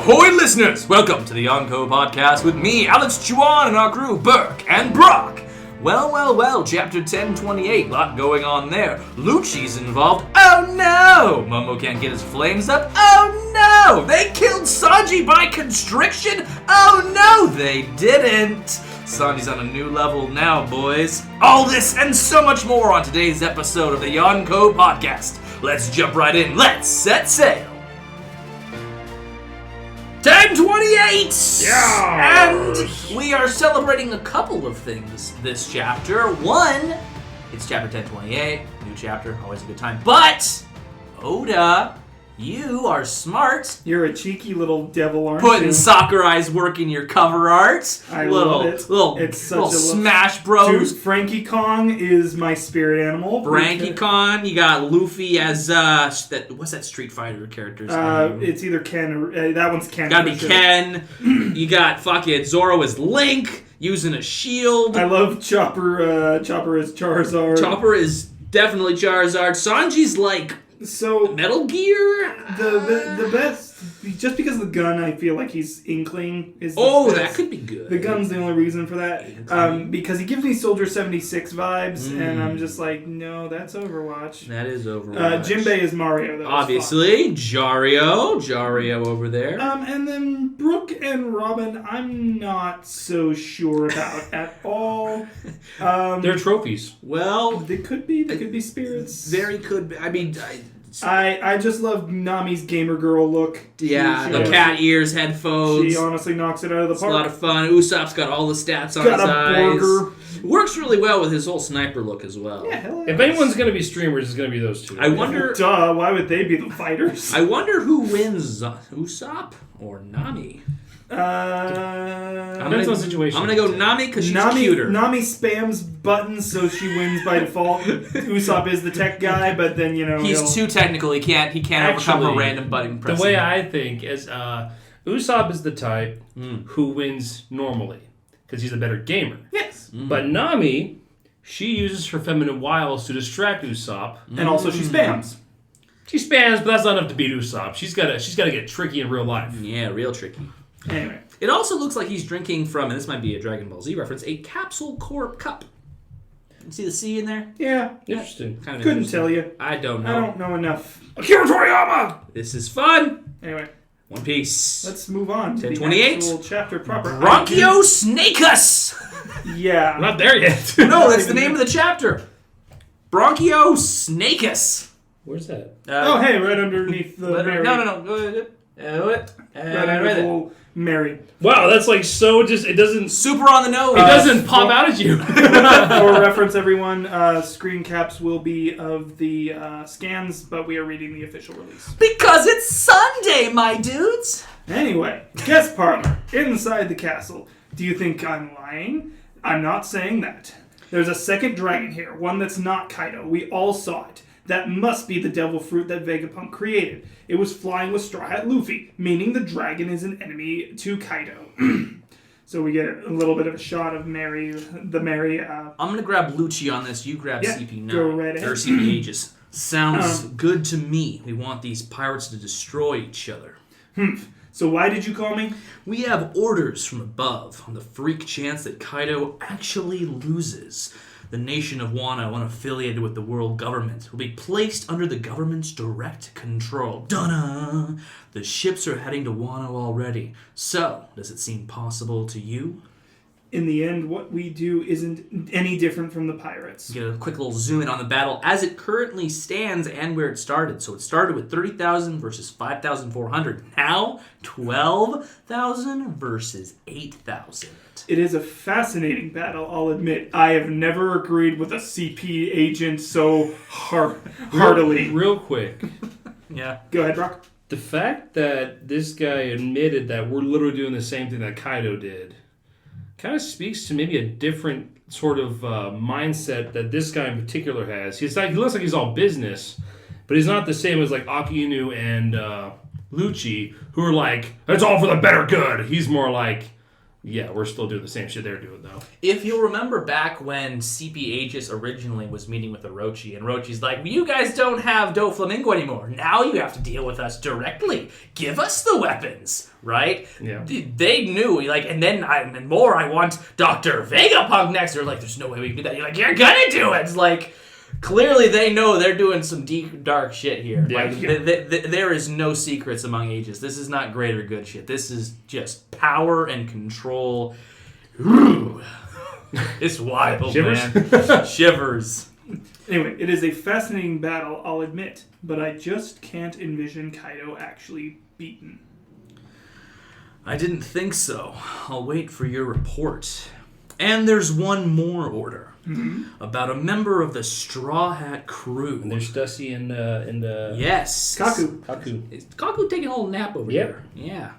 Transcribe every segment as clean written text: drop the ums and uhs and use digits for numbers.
Ahoy, listeners! Welcome to the Yonko Podcast with me, Alex Chuan, and our crew, Burke and Brock. Well, chapter 1028, lot going on there. Lucci's involved. Oh no! Momo can't get his flames up. Oh no! They killed Sanji by constriction. Oh no, they didn't. Sanji's on a new level now, boys. All this and so much more on today's episode of the Yonko Podcast. Let's jump right in. Let's set sail. 1028! Yeah! And we are celebrating a couple of things this chapter. One, it's chapter 1028, new chapter, always a good time. But, Oda, you are smart. You're a cheeky little devil, aren't Putting you? soccer eyes work in your cover art. I love it. It's such little Smash Bros. Dude, Frankie Kong is my spirit animal. Frankie Kong, you got Luffy as, what's that Street Fighter character's name? It's either Ken or, that one's Ken. Gotta be Ken. You got fucking Zoro as Link, using a shield. I love Chopper as Charizard. Chopper is definitely Charizard. Sanji's like So Metal Gear. the best, just because of the gun, I feel like he's Inkling is the Oh, best. that could be good. The gun's the only reason for that. Because he gives me Soldier 76 vibes, and I'm just like, no, that's Overwatch. That is Overwatch. Jinbei is Mario, though. Obviously, Jario over there. And then Brook and Robin, I'm not so sure about at all. They're trophies. Well, They could be spirits. very could be. I mean, I just love Nami's gamer girl look. yeah, She the does. cat ears, headphones. She honestly knocks it out of the It's a park. lot of fun. Usopp's got all the stats on Got his a eyes. burger. Works really well with his whole sniper look as well. Yeah, hell If yes. anyone's going to be streamers, it's going to be those two. I wonder. Duh, why would they be the fighters? I wonder who wins, Usopp or Nami. Depends on the situation. I'm gonna go Nami because she's Nami, cuter. Nami spams buttons, so she wins by default. Usopp is the tech guy, but then He's too technical. He can't overcome a Actually, random button pressing. The way I think is Usopp is the type who wins normally because he's a better gamer. Yes, But Nami, she uses her feminine wiles to distract Usopp. and also she spams. She spans, but that's not enough to beat Usopp. She's got to get tricky in real life. Yeah, real tricky. Anyway, It also looks like he's drinking from, and this might be a Dragon Ball Z reference, a capsule corp cup. You see the C in there? yeah, Interesting. Kind of couldn't interesting. tell you. I don't I know. don't know enough. Akira Toriyama! This is fun. Anyway, One Piece. let's move on to the 1028. actual chapter proper. Branchio-SNAKEUS. Yeah. Not there yet. No, that's the name of the chapter. Branchio-SNAKEUS. Where's that? Oh, hey, right underneath the Mary. No. Go ahead. Right underneath the little Mary. Wow, that's like so just, it doesn't Super on the nose. It doesn't pop out at you. For reference, everyone, screen caps will be of the scans, but we are reading the official release. Because it's Sunday, my dudes. Anyway, guest parlor inside the castle. Do you think I'm lying? I'm not saying that. There's a second dragon here, one that's not Kaido. We all saw it. That must be the devil fruit that Vegapunk created. It was flying with Straw Hat Luffy, meaning the dragon is an enemy to Kaido. So we get a little bit of a shot of Mary. I'm going to grab Lucci on this. You grab Yeah, CP9. go right ahead. Or CP Aegis. Sounds good to me. We want these pirates to destroy each other. So why did you call me? We have orders from above on the freak chance that Kaido actually loses. The nation of Wano, unaffiliated with the world government, will be placed under the government's direct control. Dunna! The ships are heading to Wano already. So, does it seem possible to you? In the end, what we do isn't any different from the pirates. Get a quick little zoom in on the battle as it currently stands and where it started. So it started with 30,000 versus 5,400. Now, 12,000 versus 8,000. It is a fascinating battle, I'll admit. I have never agreed with a CP agent so heartily. Real quick. Yeah. Go ahead, Brock. The fact that this guy admitted that we're literally doing the same thing that Kaido did kind of speaks to maybe a different sort of mindset that this guy in particular has. He looks like he's all business, but he's not the same as like Akainu and Lucci, who are like, it's all for the better good. He's more like, Yeah, we're still doing the same shit they're doing, though. If you'll remember back when CP Aegis originally was meeting with Orochi, and Orochi's like, you guys don't have Doflamingo anymore. Now you have to deal with us directly. Give us the weapons, right? Yeah. They knew, like, and then I want Dr. Vegapunk next. They're like, there's no way we can do that. You're like, you're gonna do it! It's like, clearly they know they're doing some deep, dark shit here. Yeah. Like, there is no secrets among Aegis. This is not greater good shit. This is just power and control. It's wild, Shivers? man. Shivers. Anyway, it is a fascinating battle, I'll admit, but I just can't envision Kaido actually beaten. I didn't think so. I'll wait for your report. And there's one more order. About a member of the Straw Hat crew. And there's Dusty and Yes. Kaku. Is Kaku taking a little nap over here? Yeah.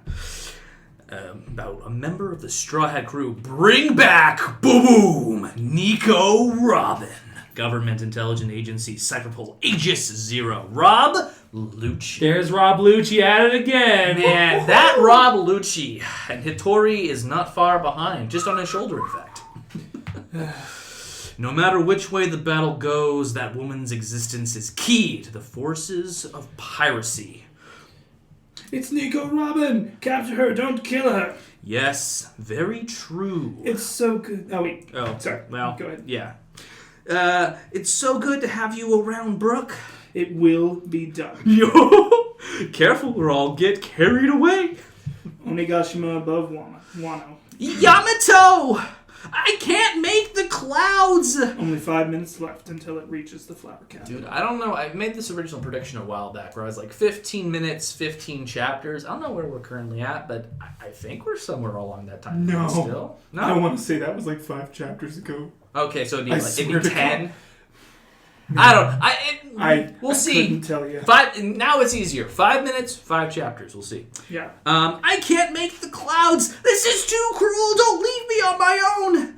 About a member of the Straw Hat crew. Bring back, boom, Nico Robin. Government Intelligence Agency, Cypherpole Aegis Zero. Rob Lucci. There's Rob Lucci at it again. Man, that Rob Lucci. And Hitori is not far behind. Just on his shoulder, in fact. No matter which way the battle goes, that woman's existence is key to the forces of piracy. It's Nico Robin! Capture her, don't kill her! Yes, very true. It's so good. Oh, wait. Oh, Sorry. Well, Go ahead. Yeah. It's so good to have you around, Brooke. It will be done. Yo! Careful or I'll get carried away. Onigashima above Wano. Yamato! I can't make the clouds! Only 5 minutes left until it reaches the flower cap. Dude, I don't know. I made this original prediction a while back where I was like 15 minutes, 15 chapters. I don't know where we're currently at, but I think we're somewhere along that time. No. Still? No? I don't want to say that was like 5 chapters ago. Okay, so it'd be, I like, it'd swear be to 10. God. We'll I see. couldn't tell you. Now it's easier. 5 minutes, 5 chapters. We'll see. Yeah. I can't make the clouds. This is too cruel. Don't leave me on my own.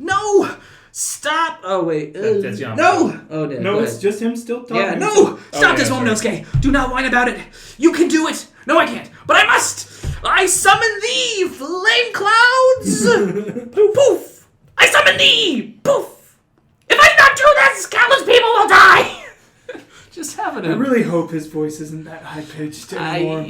No. Stop. Oh, wait. That's Yamato. No. Oh, no. No, it's just him still talking. Yeah, no. Stop this, sorry. Momonosuke. Do not whine about it. You can do it. No, I can't. But I must. I summon thee, flame clouds. Poof, poof. I summon thee. Poof. If I do not do this, countless people will die. Just having I really hope his voice isn't that high-pitched anymore.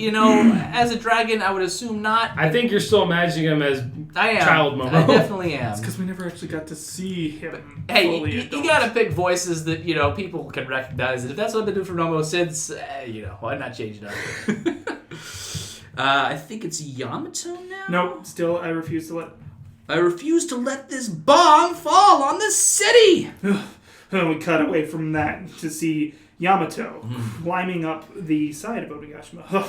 As a dragon, I would assume not. I think you're still imagining him as I am. child Momo. I definitely am. It's because we never actually got to see him Hey, fully you adult. gotta pick voices that, people can recognize. And if that's what I've been doing for Momo since, why not change it up? I think it's Yamato now? Nope, still, I refuse to I refuse to let this bomb fall on the city! we cut away from that to see Yamato climbing up the side of Onigashima.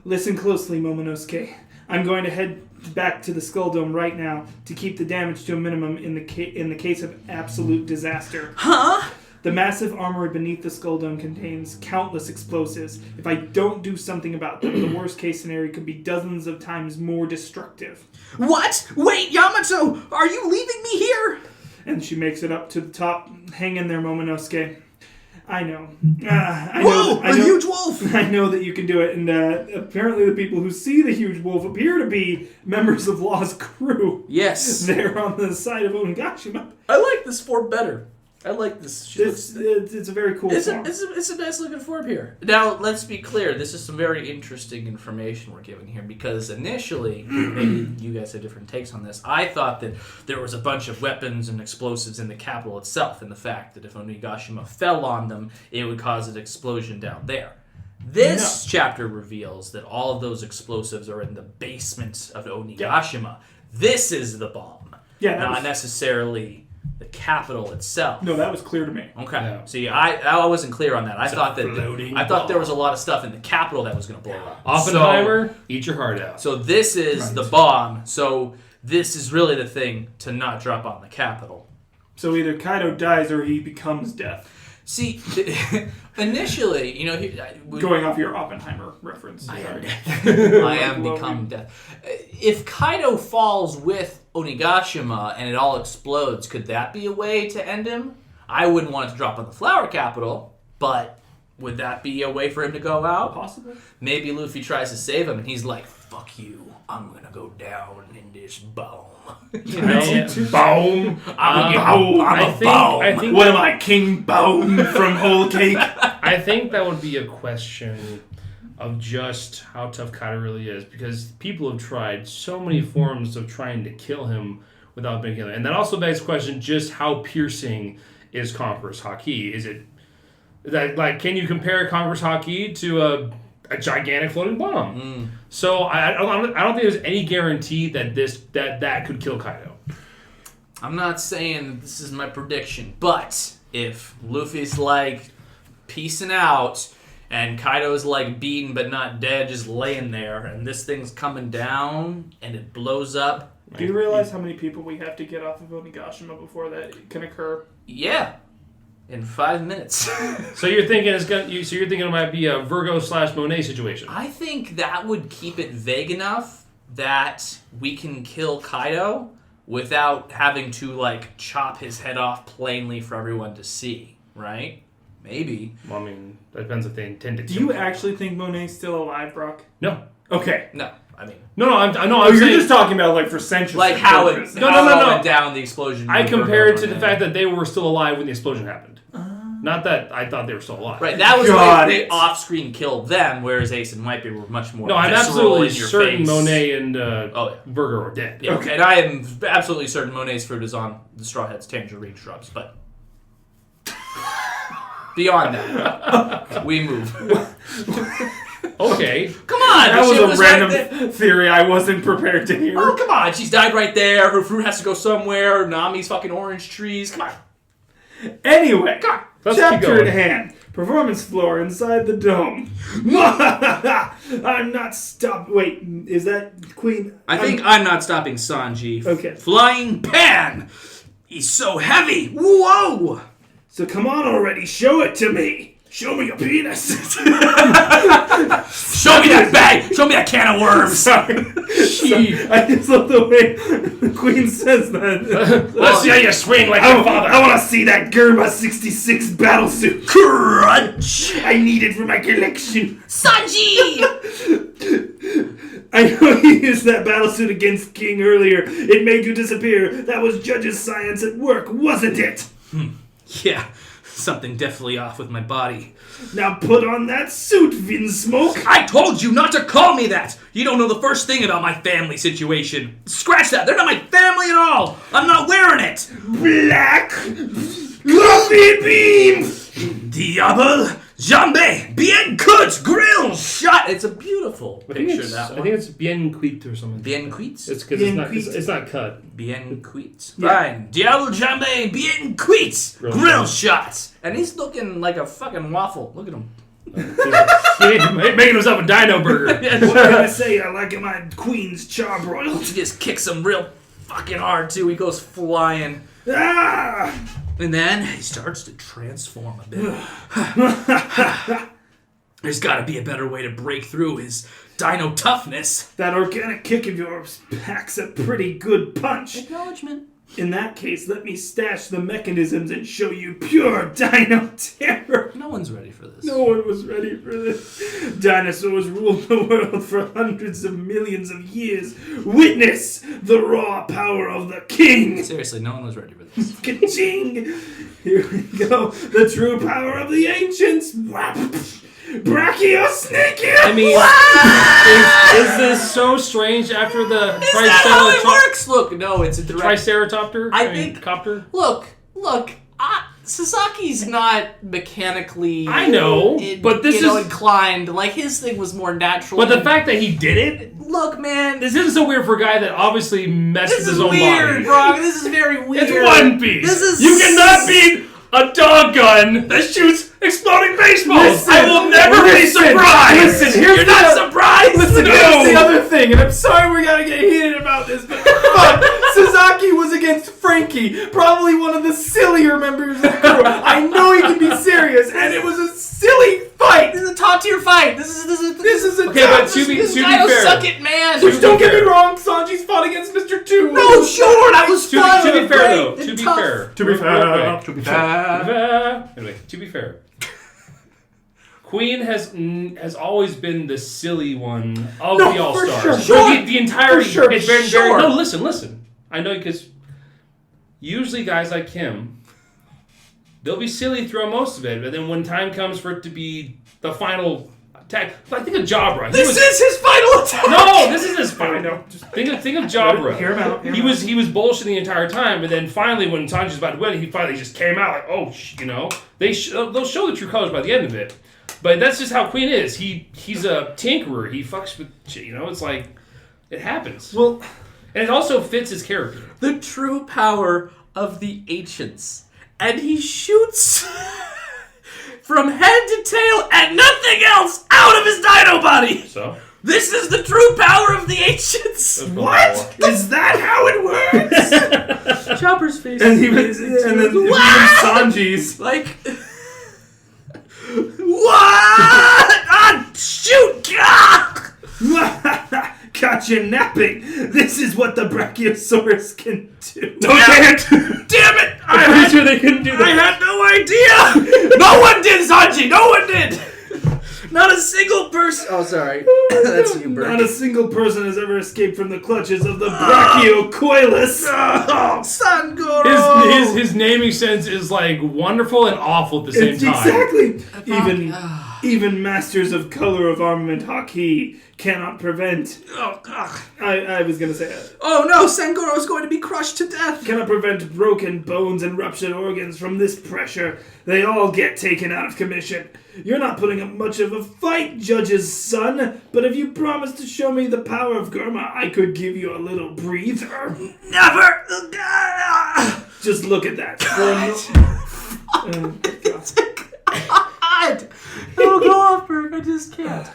Listen closely, Momonosuke. I'm going to head back to the Skull Dome right now to keep the damage to a minimum in the case of absolute disaster. Huh? The massive armory beneath the Skull Dome contains countless explosives. If I don't do something about them, the worst case scenario could be dozens of times more destructive. What? Wait, Yamato! Are you leaving me here? And she makes it up to the top. Hang in there, Momonosuke. I know. Whoa! A huge wolf! I know that you can do it, and apparently the people who see the huge wolf appear to be members of Law's crew. Yes. They're on the side of Onigashima. I like this form better. I like this. It's a very cool form. It's a nice looking form here. Now, let's be clear. This is some very interesting information we're giving here because initially, maybe you guys have different takes on this, I thought that there was a bunch of weapons and explosives in the capital itself and the fact that if Onigashima fell on them, it would cause an explosion down there. This chapter reveals that all of those explosives are in the basement of Onigashima. Yeah. This is the bomb. Yeah, not necessarily the capital itself. No, that was clear to me. Okay. Yeah. See, I wasn't clear on that. I thought there was a lot of stuff in the capital that was going to blow up. Oppenheimer, eat your heart out. So this is the bomb. So this is really the thing to not drop on the capital. So either Kaido dies or he becomes death. See, initially, going off your Oppenheimer reference. I am become death. If Kaido falls with Onigashima and it all explodes, could that be a way to end him? I wouldn't want it to drop on the Flower Capital, but Would that be a way for him to go out? Possibly. Maybe Luffy tries to save him, and he's like, "Fuck you! I'm gonna go down in this bomb." Boom. I think. What am I, King Bone from Whole Cake? I think that would be a question of just how tough Kaido really is, because people have tried so many forms of trying to kill him without being killed. And that also begs the question, just how piercing is Conqueror's Haki? Is it that, like, can you compare Conqueror's Haki to a gigantic floating bomb? So I don't think there's any guarantee that that could kill Kaido. I'm not saying that this is my prediction, but if Luffy's like peacing out and Kaido's like beaten but not dead, just laying there, and this thing's coming down and it blows up. Do you realize how many people we have to get off of Onigashima before that can occur? Yeah. In 5 minutes. So you're thinking it might be a Virgo/Monet situation. I think that would keep it vague enough that we can kill Kaido without having to like chop his head off plainly for everyone to see, right? Maybe. Well, I mean, that depends if they intend to. Do you actually think Monet's still alive, Brock? No. Okay. No, I mean. I'm you're saying, just talking about like for centuries. Like how it went down the explosion. I compared to the fact that they were still alive when the explosion happened. Not that I thought they were still alive. Right, that was when they off-screen killed them, whereas Ace and Whitebeard were much more. No, I'm absolutely certain Monet and Virgo Burger are dead. Yeah, okay, and I am absolutely certain Monet's fruit is on the Straw Hat's tangerine shrubs, but beyond that, we move. Okay. Come on! That was a random theory I wasn't prepared to hear. Oh, come on. She's died right there. Her fruit has to go somewhere. Nami's fucking orange trees. Come on. Anyway, let's chapter at hand. Performance floor inside the dome. I'm not stopping. Wait, is that Queen? I think I'm not stopping Sanji. Okay. Flying Pan! He's so heavy. Whoa! So come on already. Show it to me. Show me your penis. Show me that bag. Show me that can of worms. Sorry. I just love the way the Queen says that. Let's see how you swing like your father. I want to see that Germa 66 battlesuit. Crunch. I need it for my collection. Sanji! I know you used that battlesuit against King earlier. It made you disappear. That was Judge's science at work, wasn't it? Yeah. Something definitely off with my body. Now put on that suit, Vinsmoke. I told you not to call me that. You don't know the first thing about my family situation. Scratch that. They're not my family at all. I'm not wearing it. Black coffee beam. Diable jambe bien cut grill shot. It's a beautiful picture. That one. I think it's bien cuit or something. Bien cuit. It's because it's not cut. Bien cuit. Yeah. Fine. Diable jambe bien cuit grill shot. And he's looking like a fucking waffle. Look at him. Making himself a dino burger. What can I say? I like my Queen's charbroiled. He just kicks him real fucking hard too. He goes flying. Ah! And then he starts to transform a bit. There's got to be a better way to break through his dino toughness. That organic kick of yours packs a pretty good punch. Acknowledgement. In that case, let me stash the mechanisms and show you pure dino terror. No one's ready for this. No one was ready for this. Dinosaurs ruled the world for hundreds of millions of years. Witness the raw power of the king. Seriously, no one was ready for this. Ka-ching! Here we go. The true power of the ancients. Brachio-SNAKEUS! I mean, is this so strange after the Is that how it works? Look, no, it's a direct... Triceratopter? I think... Copter? Look, Sasaki's not mechanically... I know, but this is... inclined. Like, his thing was more natural. But the fact that he did it... Look, man... This isn't so weird for a guy that obviously messed with his own body. This is weird, Brock. This is very weird. It's One Piece. This is... You cannot beat a dog gun that shoots exploding baseballs. I will never be surprised. Listen, you're not surprised. Listen, here's the other thing, and I'm sorry we gotta get heated about this, but fuck, Sasaki was against Frankie, probably one of the sillier members of the crew. I know he can be serious, and it was a silly fight. This is a top tier fight. This is a okay, but to be fair, suck it, man. Which don't get me wrong, Sanji's fought against Mr. 2. No, sure, that was fun. To be fair, though, Great, to be tough. fair. To be fair. Anyway, to be fair. Queen has always been the silly one of the All Stars. Sure. The entirety. For sure. It's very. No, listen. I know because usually guys like him, they'll be silly throughout most of it, but then when time comes for it to be the final attack, I think of Jabra. This is his final attack. No, this is his final. I know. Think of Jabra. Hear him out. He was bullshitting the entire time, but then finally, when Sanji's about to win, he finally just came out like, oh, they'll show the true colors by the end of it. But that's just how Queen is. He's a tinkerer. He fucks with shit. It's like it happens. Well, and it also fits his character. The true power of the ancients, and he shoots from head to tail and nothing else out of his dino body. So. This is the true power of the ancients. What? Is that how it works? Chopper's face. And then Sanji's. Like, what? Ah, shoot! Got you napping. This is what the Brachiosaurus can do. Damn it! I'm pretty sure they couldn't do that. I had no idea. No one did, Sanji. No one did. Not a single person. Oh, sorry. That's you, Burke. Not a single person has ever escaped from the clutches of the Brachiocoilus. Oh, Sangoro. His naming sense is like wonderful and awful at the same time. Exactly. Even masters of color of armament Haki cannot prevent. Oh, God. I was gonna say it. Oh no, Sangoro is going to be crushed to death. Cannot prevent broken bones and ruptured organs from this pressure. They all get taken out of commission. You're not putting up much of a fight, Judge's son, but if you promise to show me the power of Gurma, I could give you a little breather. Never. Just look at that. God. Oh, go off, Burke. I just can't.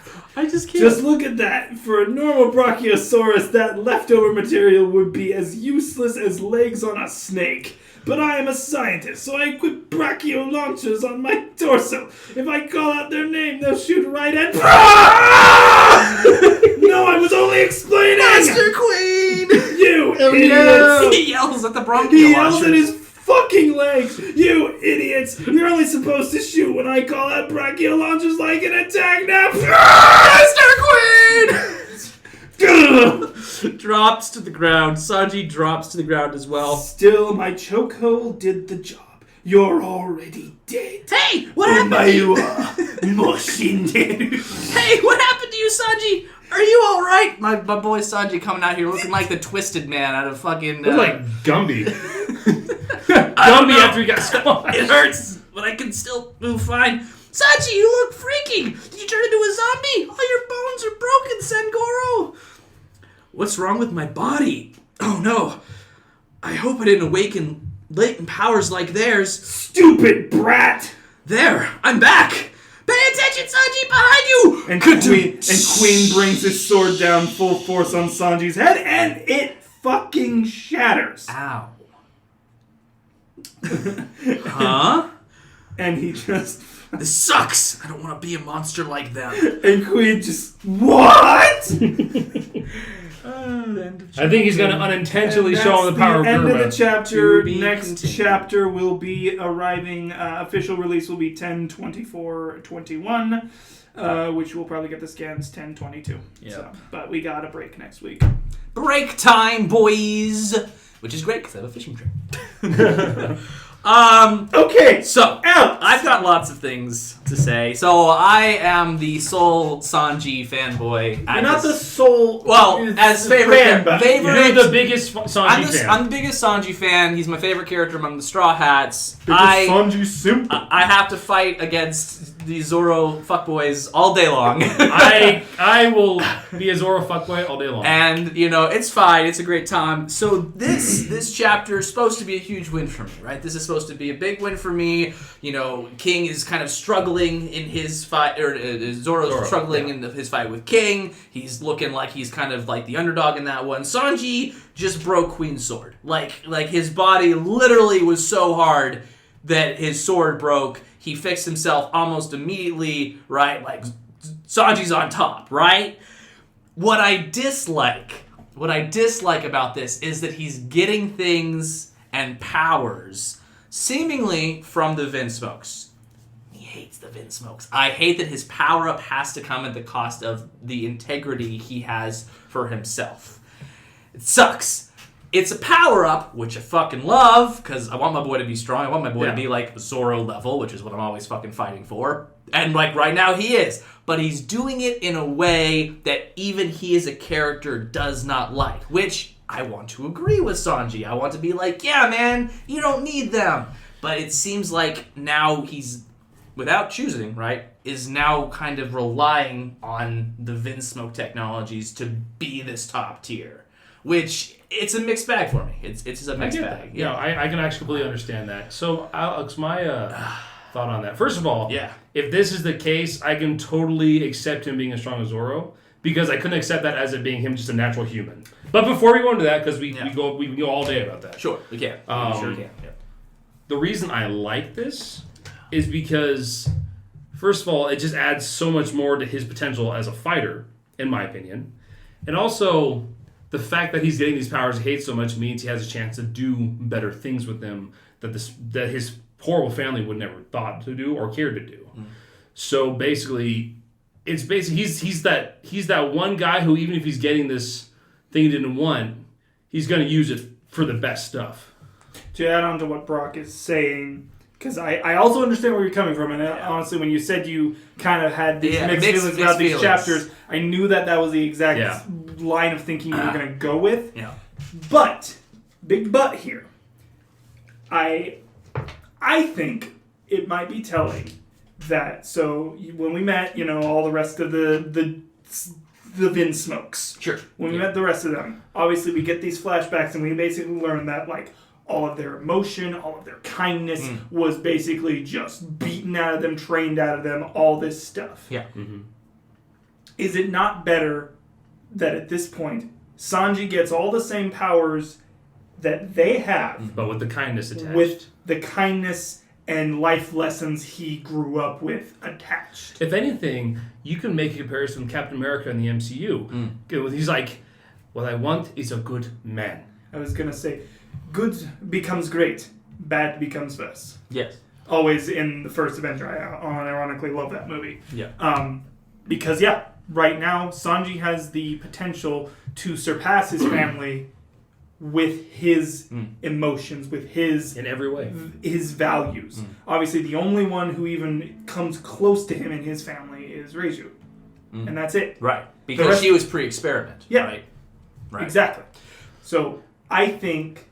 Just look at that. For a normal Brachiosaurus, that leftover material would be as useless as legs on a snake. But I am a scientist, so I equip brachio launchers on my torso. If I call out their name, they'll shoot right at... No, I was only explaining! Master Queen! You idiots! idiots! He yells at the Bronchio He yells launchers. at his fucking legs! You idiots! You're only supposed to shoot when I call out brachio launchers like an attack now! Master Queen! Drops to the ground. Sanji drops to the ground as well. Still, my chokehold did the job. You're already dead. Hey, what happened to you? Hey, what happened to you, Sanji? Are you all right? My boy Sanji coming out here looking like the Twisted Man out of fucking... Looks like Gumby. Gumby after he got squashed. It hurts, but I can still move fine. Sanji, you look freaking. Did you turn into a zombie? All your bones are broken, Sangoro. What's wrong with my body? Oh no. I hope I didn't awaken latent powers like theirs. Stupid brat! There, I'm back. Pay attention, Sanji, behind you. And Queen brings his sword down full force on Sanji's head, and it fucking shatters. Ow. Huh? And he just... This sucks. I don't want to be a monster like them. And Queen just... What? I think he's going to unintentionally show him the power of Gurma. End of the chapter. To be Next continued. chapter will be arriving. Official release will be 10/24/21, which we'll probably get the scans 10/22. Yep. So, but we got a break next week. Break time, boys. Which is great because I have a fishing trip. Okay, So, Alex. I've got lots of things to say. So, I am the sole Sanji fanboy. You're not the sole. as favorite. fan, but You're the biggest Sanji fan. I'm the biggest Sanji fan. He's my favorite character among the Straw Hats. Sanji simp. I have to fight against the Zoro fuckboys all day long. I will be a Zoro fuckboy all day long. And, it's fine. It's a great time. So this chapter is supposed to be a huge win for me, right? This is supposed to be a big win for me. King is kind of struggling in his fight, or Zoro's struggling in his fight with King. He's looking like he's kind of like the underdog in that one. Sanji just broke Queen's sword. Like his body literally was so hard that his sword broke. He fixed himself almost immediately, right? Like, Sanji's on top, right? What I dislike about this is that he's getting things and powers seemingly from the Vinsmokes. He hates the Vinsmokes. I hate that his power-up has to come at the cost of the integrity he has for himself. It sucks. It's a power-up, which I fucking love, because I want my boy to be strong. I want my boy to be, like, Zoro level, which is what I'm always fucking fighting for. And, like, right now he is. But he's doing it in a way that even he as a character does not like, which I want to agree with Sanji. I want to be like, yeah, man, you don't need them. But it seems like now he's, without choosing, right, is now kind of relying on the Vinsmoke technologies to be this top tier. Which, it's a mixed bag for me. It's a mixed bag. Yeah, I can actually completely understand that. So, Alex, my thought on that. First of all, if this is the case, I can totally accept him being as strong as Zoro, because I couldn't accept that as it being him just a natural human. But before we go into that, because we can go all day about that. Sure, we can. We sure can. Yeah. The reason I like this is because, first of all, it just adds so much more to his potential as a fighter, in my opinion. And also, the fact that he's getting these powers he hates so much means he has a chance to do better things with them that his horrible family would never thought to do or cared to do. So basically, he's that one guy who, even if he's getting this thing he didn't want, he's going to use it for the best stuff. To add on to what Brock is saying, because I also understand where you're coming from, and honestly, when you said you kind of had these mixed feelings about these chapters, I knew that was the exact line of thinking you were going to go with. Yeah. But, big but here, I think it might be telling that, so when we met, all the rest of the Vinsmokes. Sure. When we met the rest of them, obviously we get these flashbacks and we basically learn that, like, all of their emotion, all of their kindness was basically just beaten out of them, trained out of them, all this stuff. Yeah. Mm-hmm. Is it not better that at this point, Sanji gets all the same powers that they have, but with the kindness attached? With the kindness and life lessons he grew up with attached. If anything, you can make a comparison with Captain America in the MCU. He's like, what I want is a good man. I was going to say, good becomes great, bad becomes best. Yes. Always in the first Avenger. I ironically love that movie. Yeah. Because, right now, Sanji has the potential to surpass his family with his emotions, with his... in every way. His values. Obviously, the only one who even comes close to him in his family is Reiju. And that's it. Right. Because she was pre-experiment. Yeah. Right. Exactly. So, I think...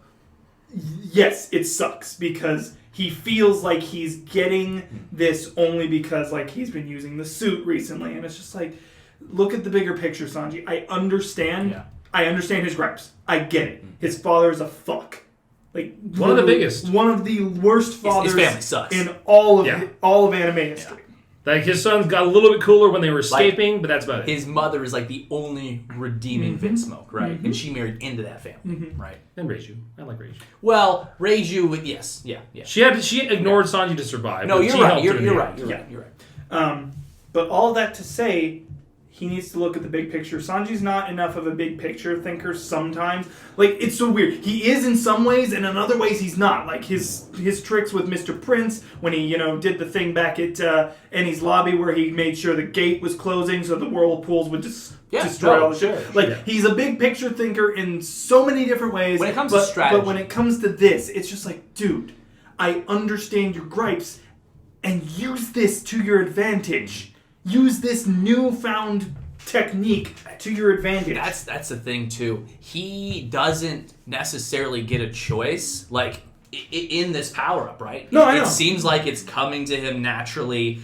yes, it sucks because he feels like he's getting this only because, like, he's been using the suit recently, and it's just like, look at the bigger picture, Sanji. I understand his gripes. I get it. His father is a fuck. Like, one of the biggest. One of the worst fathers his family sucks. in all of anime history. Like, his sons got a little bit cooler when they were escaping, but that's about it. His mother is, like, the only redeeming Vinsmoke, right? And she married into that family, right? And Reiju. I like Reiju. Well, Reiju, yes. Yeah. She ignored Sanji to survive. No, you're right. You're right. But all that to say, he needs to look at the big picture. Sanji's not enough of a big picture thinker sometimes. Like, it's so weird. He is in some ways, and in other ways he's not. Like, his tricks with Mr. Prince, when he, did the thing back at Ennie's lobby where he made sure the gate was closing so the whirlpools would just destroy all the shit. Like, he's a big picture thinker in so many different ways. When it comes to strategy. But when it comes to this, it's just like, dude, I understand your gripes, and use this to your advantage. Use this newfound technique to your advantage. That's the thing too. He doesn't necessarily get a choice, like in this power up, right? No, I know. It seems like it's coming to him naturally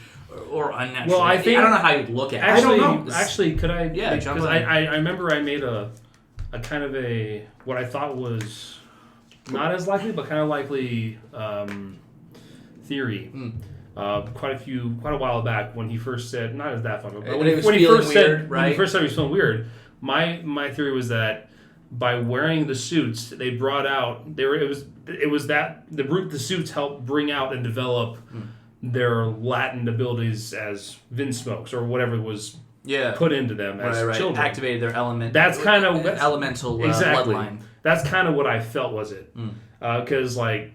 or unnaturally. Well, I don't know how you'd look at it. I don't know. Actually, could I? Yeah, because I remember I made a kind of a what I thought was not as likely, but kind of likely theory. Quite a while back when he first said, not as that fun, but when he first said he was feeling weird, my theory was that by wearing the suits, they brought out it was that the suits helped bring out and develop their latent abilities as Vinsmokes or whatever was put into them as children. Activated their element. That's kind of elemental exactly. bloodline. That's kind of what I felt was it, because like.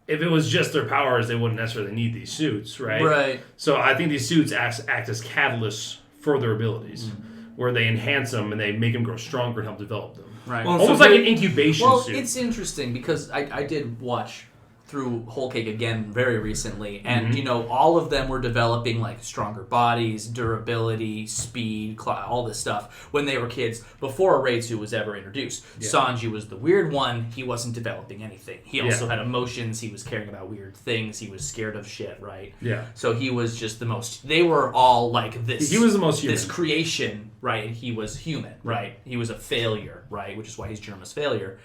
if it was just their powers, they wouldn't necessarily need these suits, right? Right. So I think these suits act as catalysts for their abilities, where they enhance them and they make them grow stronger and help develop them. Right. Well, Almost like an incubation suit. Well, it's interesting because I did watch through Whole Cake again very recently, and you know, all of them were developing like stronger bodies, durability, speed, all this stuff when they were kids before a raid suit was ever introduced. Sanji was the weird one. He wasn't developing anything. He also had emotions. He was caring about weird things. He was scared of shit, right? Yeah. So he was just the most. They were all like this. He was the most human. This creation, right? And he was human, right? He was a failure, right? Which is why he's Germa's failure.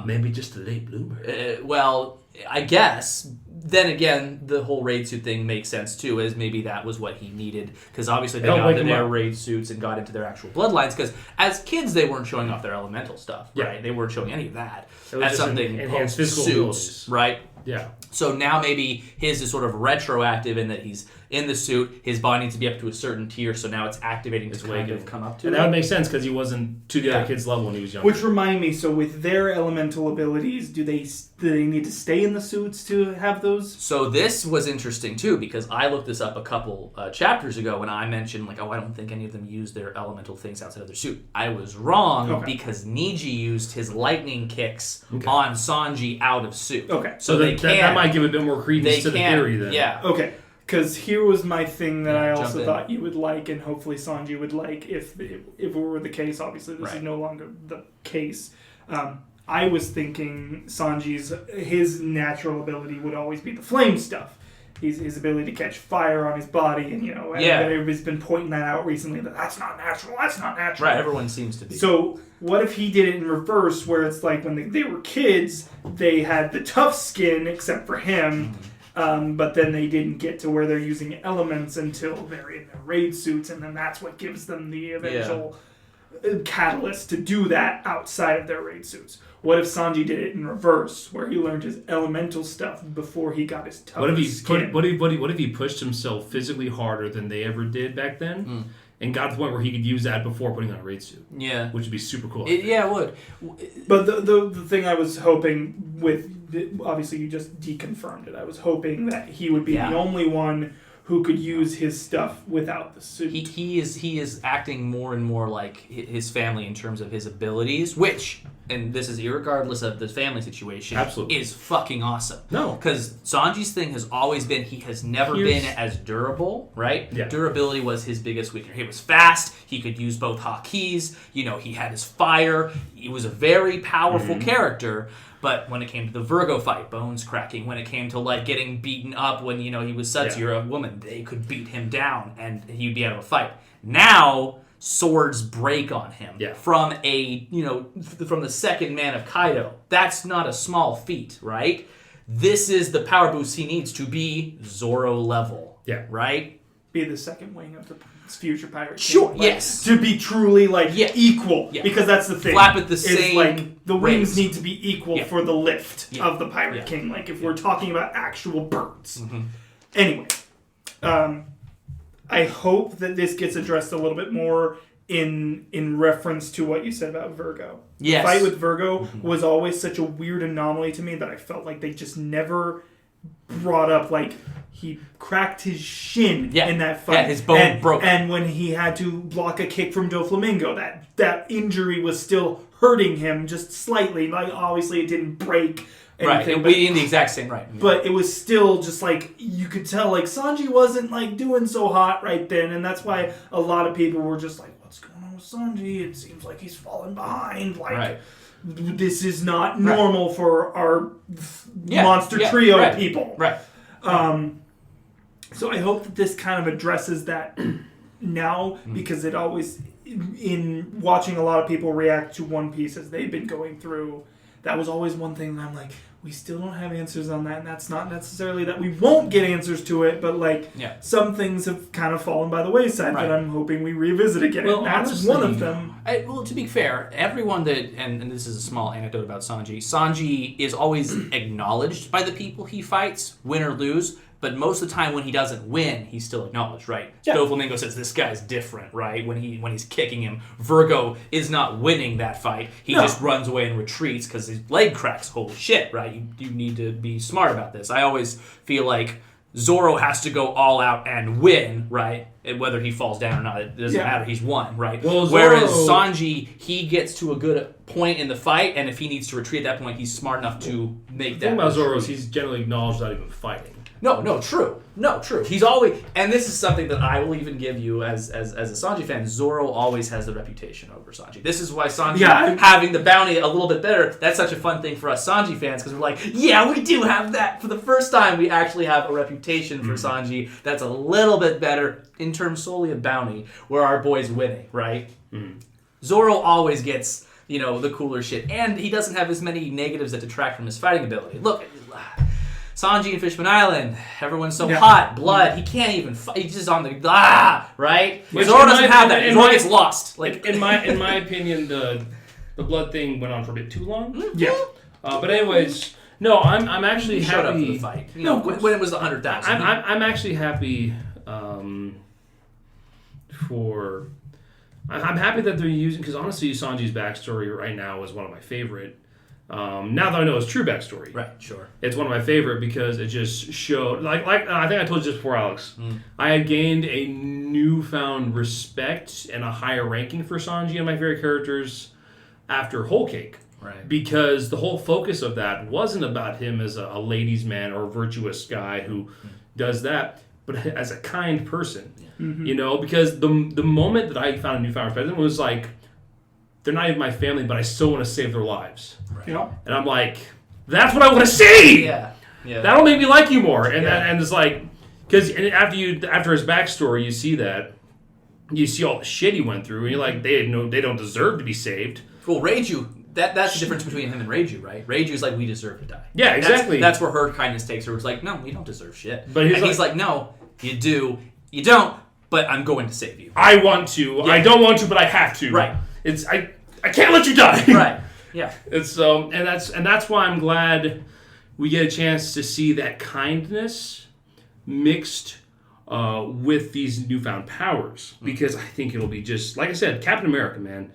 Maybe just a late bloomer. Well, I guess. Then again, the whole raid suit thing makes sense too, as maybe that was what he needed. Because obviously they got into their raid suits and got into their actual bloodlines. Because as kids, they weren't showing off their elemental stuff, right? They weren't showing any of that. That's something enhanced physical suits, abilities. Right? Yeah. So now maybe his is sort of retroactive in that he's in the suit. His body needs to be up to a certain tier, so now it's activating to kind of come up to and it. that would make sense because he wasn't to the other kid's level when he was younger. Which remind me, so with their elemental abilities, do they need to stay in the suits to have those? So this was interesting too, because I looked this up a couple chapters ago when I mentioned like, I don't think any of them use their elemental things outside of their suit. I was wrong because Niji used his lightning kicks on Sanji out of suit. Okay. So that might give a bit more credence to the theory then. Yeah. Okay. Because here was my thing that I also thought you would like, and hopefully Sanji would like, if it were the case. Obviously, this is no longer the case. I was thinking his natural ability would always be the flame stuff. His ability to catch fire on his body, and everybody's been pointing that out recently. That's not natural. That's not natural. Right. Everyone seems to be. So what if he did it in reverse, where it's like when they were kids, they had the tough skin, except for him. But then they didn't get to where they're using elements until they're in their raid suits, and then that's what gives them the eventual catalyst to do that outside of their raid suits. What if Sanji did it in reverse, where he learned his elemental stuff before he got his tough skin? What if he pushed himself physically harder than they ever did back then? And got to the point where he could use that before putting on a raid suit. Yeah. Which would be super cool. It would. But the thing I was hoping with... Obviously, you just deconfirmed it. I was hoping that he would be the only one who could use his stuff without the suit. He is acting more and more like his family in terms of his abilities, which, and this is irregardless of the family situation, is fucking awesome. No. Because Sanji's thing has always been he has never been as durable, right? Yeah. Durability was his biggest weakness. He was fast. He could use both hakis. You know, he had his fire. He was a very powerful character. But when it came to the Virgo fight, bones cracking. When it came to like getting beaten up when, he was such a woman, they could beat him down and he'd be out of a fight. Now, swords break on him from from the second man of Kaido. That's not a small feat, right? This is the power boost he needs to be Zoro level. Yeah. Right? Be the second wing of the future pirate. Sure, King, yes. To be truly equal. Yeah. Because that's the thing. Flap at the same like the wings rates. need to be equal for the lift of the pirate king. Like if we're talking about actual birds. Anyway, I hope that this gets addressed a little bit more in reference to what you said about Virgo. Yes. The fight with Virgo was always such a weird anomaly to me that I felt like they just never brought up like he cracked his shin in that fight. Yeah, his bone broke. And when he had to block a kick from Doflamingo, that injury was still hurting him just slightly. Like obviously it didn't break anything. Right, in the exact same But it was still just like you could tell like Sanji wasn't like doing so hot right then, and that's why a lot of people were just like, what's going on with Sanji? It seems like he's falling behind. Like this is not normal for our monster trio people. Right. So I hope that this kind of addresses that now, because it always, in watching a lot of people react to One Piece as they've been going through, that was always one thing that I'm like, we still don't have answers on that, and that's not necessarily that we won't get answers to it, but some things have kind of fallen by the wayside that I'm hoping we revisit again. Well, and that's honestly, one of them. To be fair, everyone that, and this is a small anecdote about Sanji is always acknowledged by the people he fights, win or lose, But most of the time when he doesn't win, he's still acknowledged, right? Yeah. Doflamingo says this guy's different, right? When he's kicking him, Virgo is not winning that fight. He just runs away and retreats because his leg cracks. Holy shit, right? You need to be smart about this. I always feel like Zoro has to go all out and win, right? And whether he falls down or not, it doesn't matter. He's won, right? Well, Whereas Sanji, he gets to a good point in the fight, and if he needs to retreat at that point, he's smart enough to make that. The thing about Zoro is he's generally acknowledged without even fighting. No, true. He's always, and this is something that I will even give you as a Sanji fan. Zoro always has the reputation over Sanji. This is why Sanji having the bounty a little bit better. That's such a fun thing for us Sanji fans because we're like, yeah, we do have that. For the first time, we actually have a reputation for Sanji that's a little bit better in terms solely of bounty, where our boy's winning, right? Zoro always gets the cooler shit, and he doesn't have as many negatives that detract from his fighting ability. Look. Sanji and Fishman Island, everyone's so hot, blood, he can't even fight, he's just on the, right? Which Zoro doesn't have that, Zoro gets lost. Like, in my opinion, the blood thing went on for a bit too long. Yeah. But anyways, no, I'm actually happy. Showed up for the fight. When it was 100,000. I'm actually happy I'm happy that they're using, because honestly, Sanji's backstory right now is one of my favorite. Now that I know his true backstory, right? Sure, it's one of my favorite because it just showed, like I think I told you just before, Alex. I had gained a newfound respect and a higher ranking for Sanji and my favorite characters after Whole Cake, right? Because the whole focus of that wasn't about him as a ladies' man or a virtuous guy who does that, but as a kind person, Because the moment that I found a newfound respect was like, they're not even my family, but I still want to save their lives. Right. Yeah. And I'm like, that's what I want to see. Yeah. That'll make me like you more. And and it's like, because after his backstory, you see all the shit he went through, and you're like, they don't deserve to be saved. Well, Reiju, that's the difference between him and Reiju, right? Reiju's like, we deserve to die. Yeah, exactly. That's where her kindness takes her. It's like, no, we don't deserve shit. But he's like, no, you do, you don't. But I'm going to save you. I want to. Yeah. I don't want to, but I have to. Right. I can't let you die. Right. Yeah. It's and that's why I'm glad we get a chance to see that kindness mixed with these newfound powers, because I think it'll be just like I said, Captain America, man.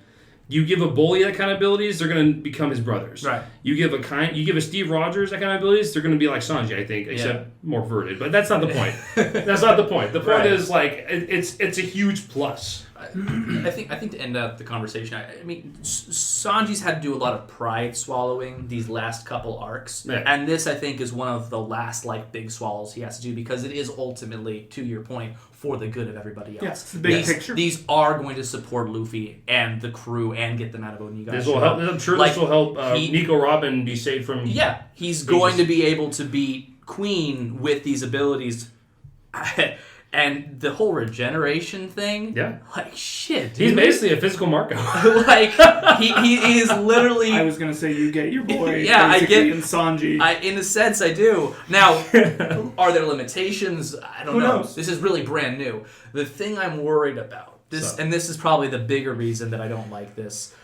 You give a bully that kind of abilities, they're going to become his brothers. Right. You give a Steve Rogers that kind of abilities, they're going to be like Sanji, I think, except more verted. But that's not the point. That's not the point. The point is like it's a huge plus. I think to end up the conversation, I mean, Sanji's had to do a lot of pride swallowing these last couple arcs, and this I think is one of the last big swallows he has to do, because it is ultimately, to your point, for the good of everybody else. Yes, the big picture. These are going to support Luffy and the crew and get them out of Onigashima. This will help. I'm sure this will help Nico Robin be saved from. Yeah, he's going to be able to beat Queen with these abilities. And the whole regeneration thing, shit, dude. He's basically a physical Marco. he is literally. I was gonna say you get your boy. I get in Sanji. In a sense, I do. Now, are there limitations? I don't know. Knows? This is really brand new. The thing I'm worried about and this is probably the bigger reason that I don't like this.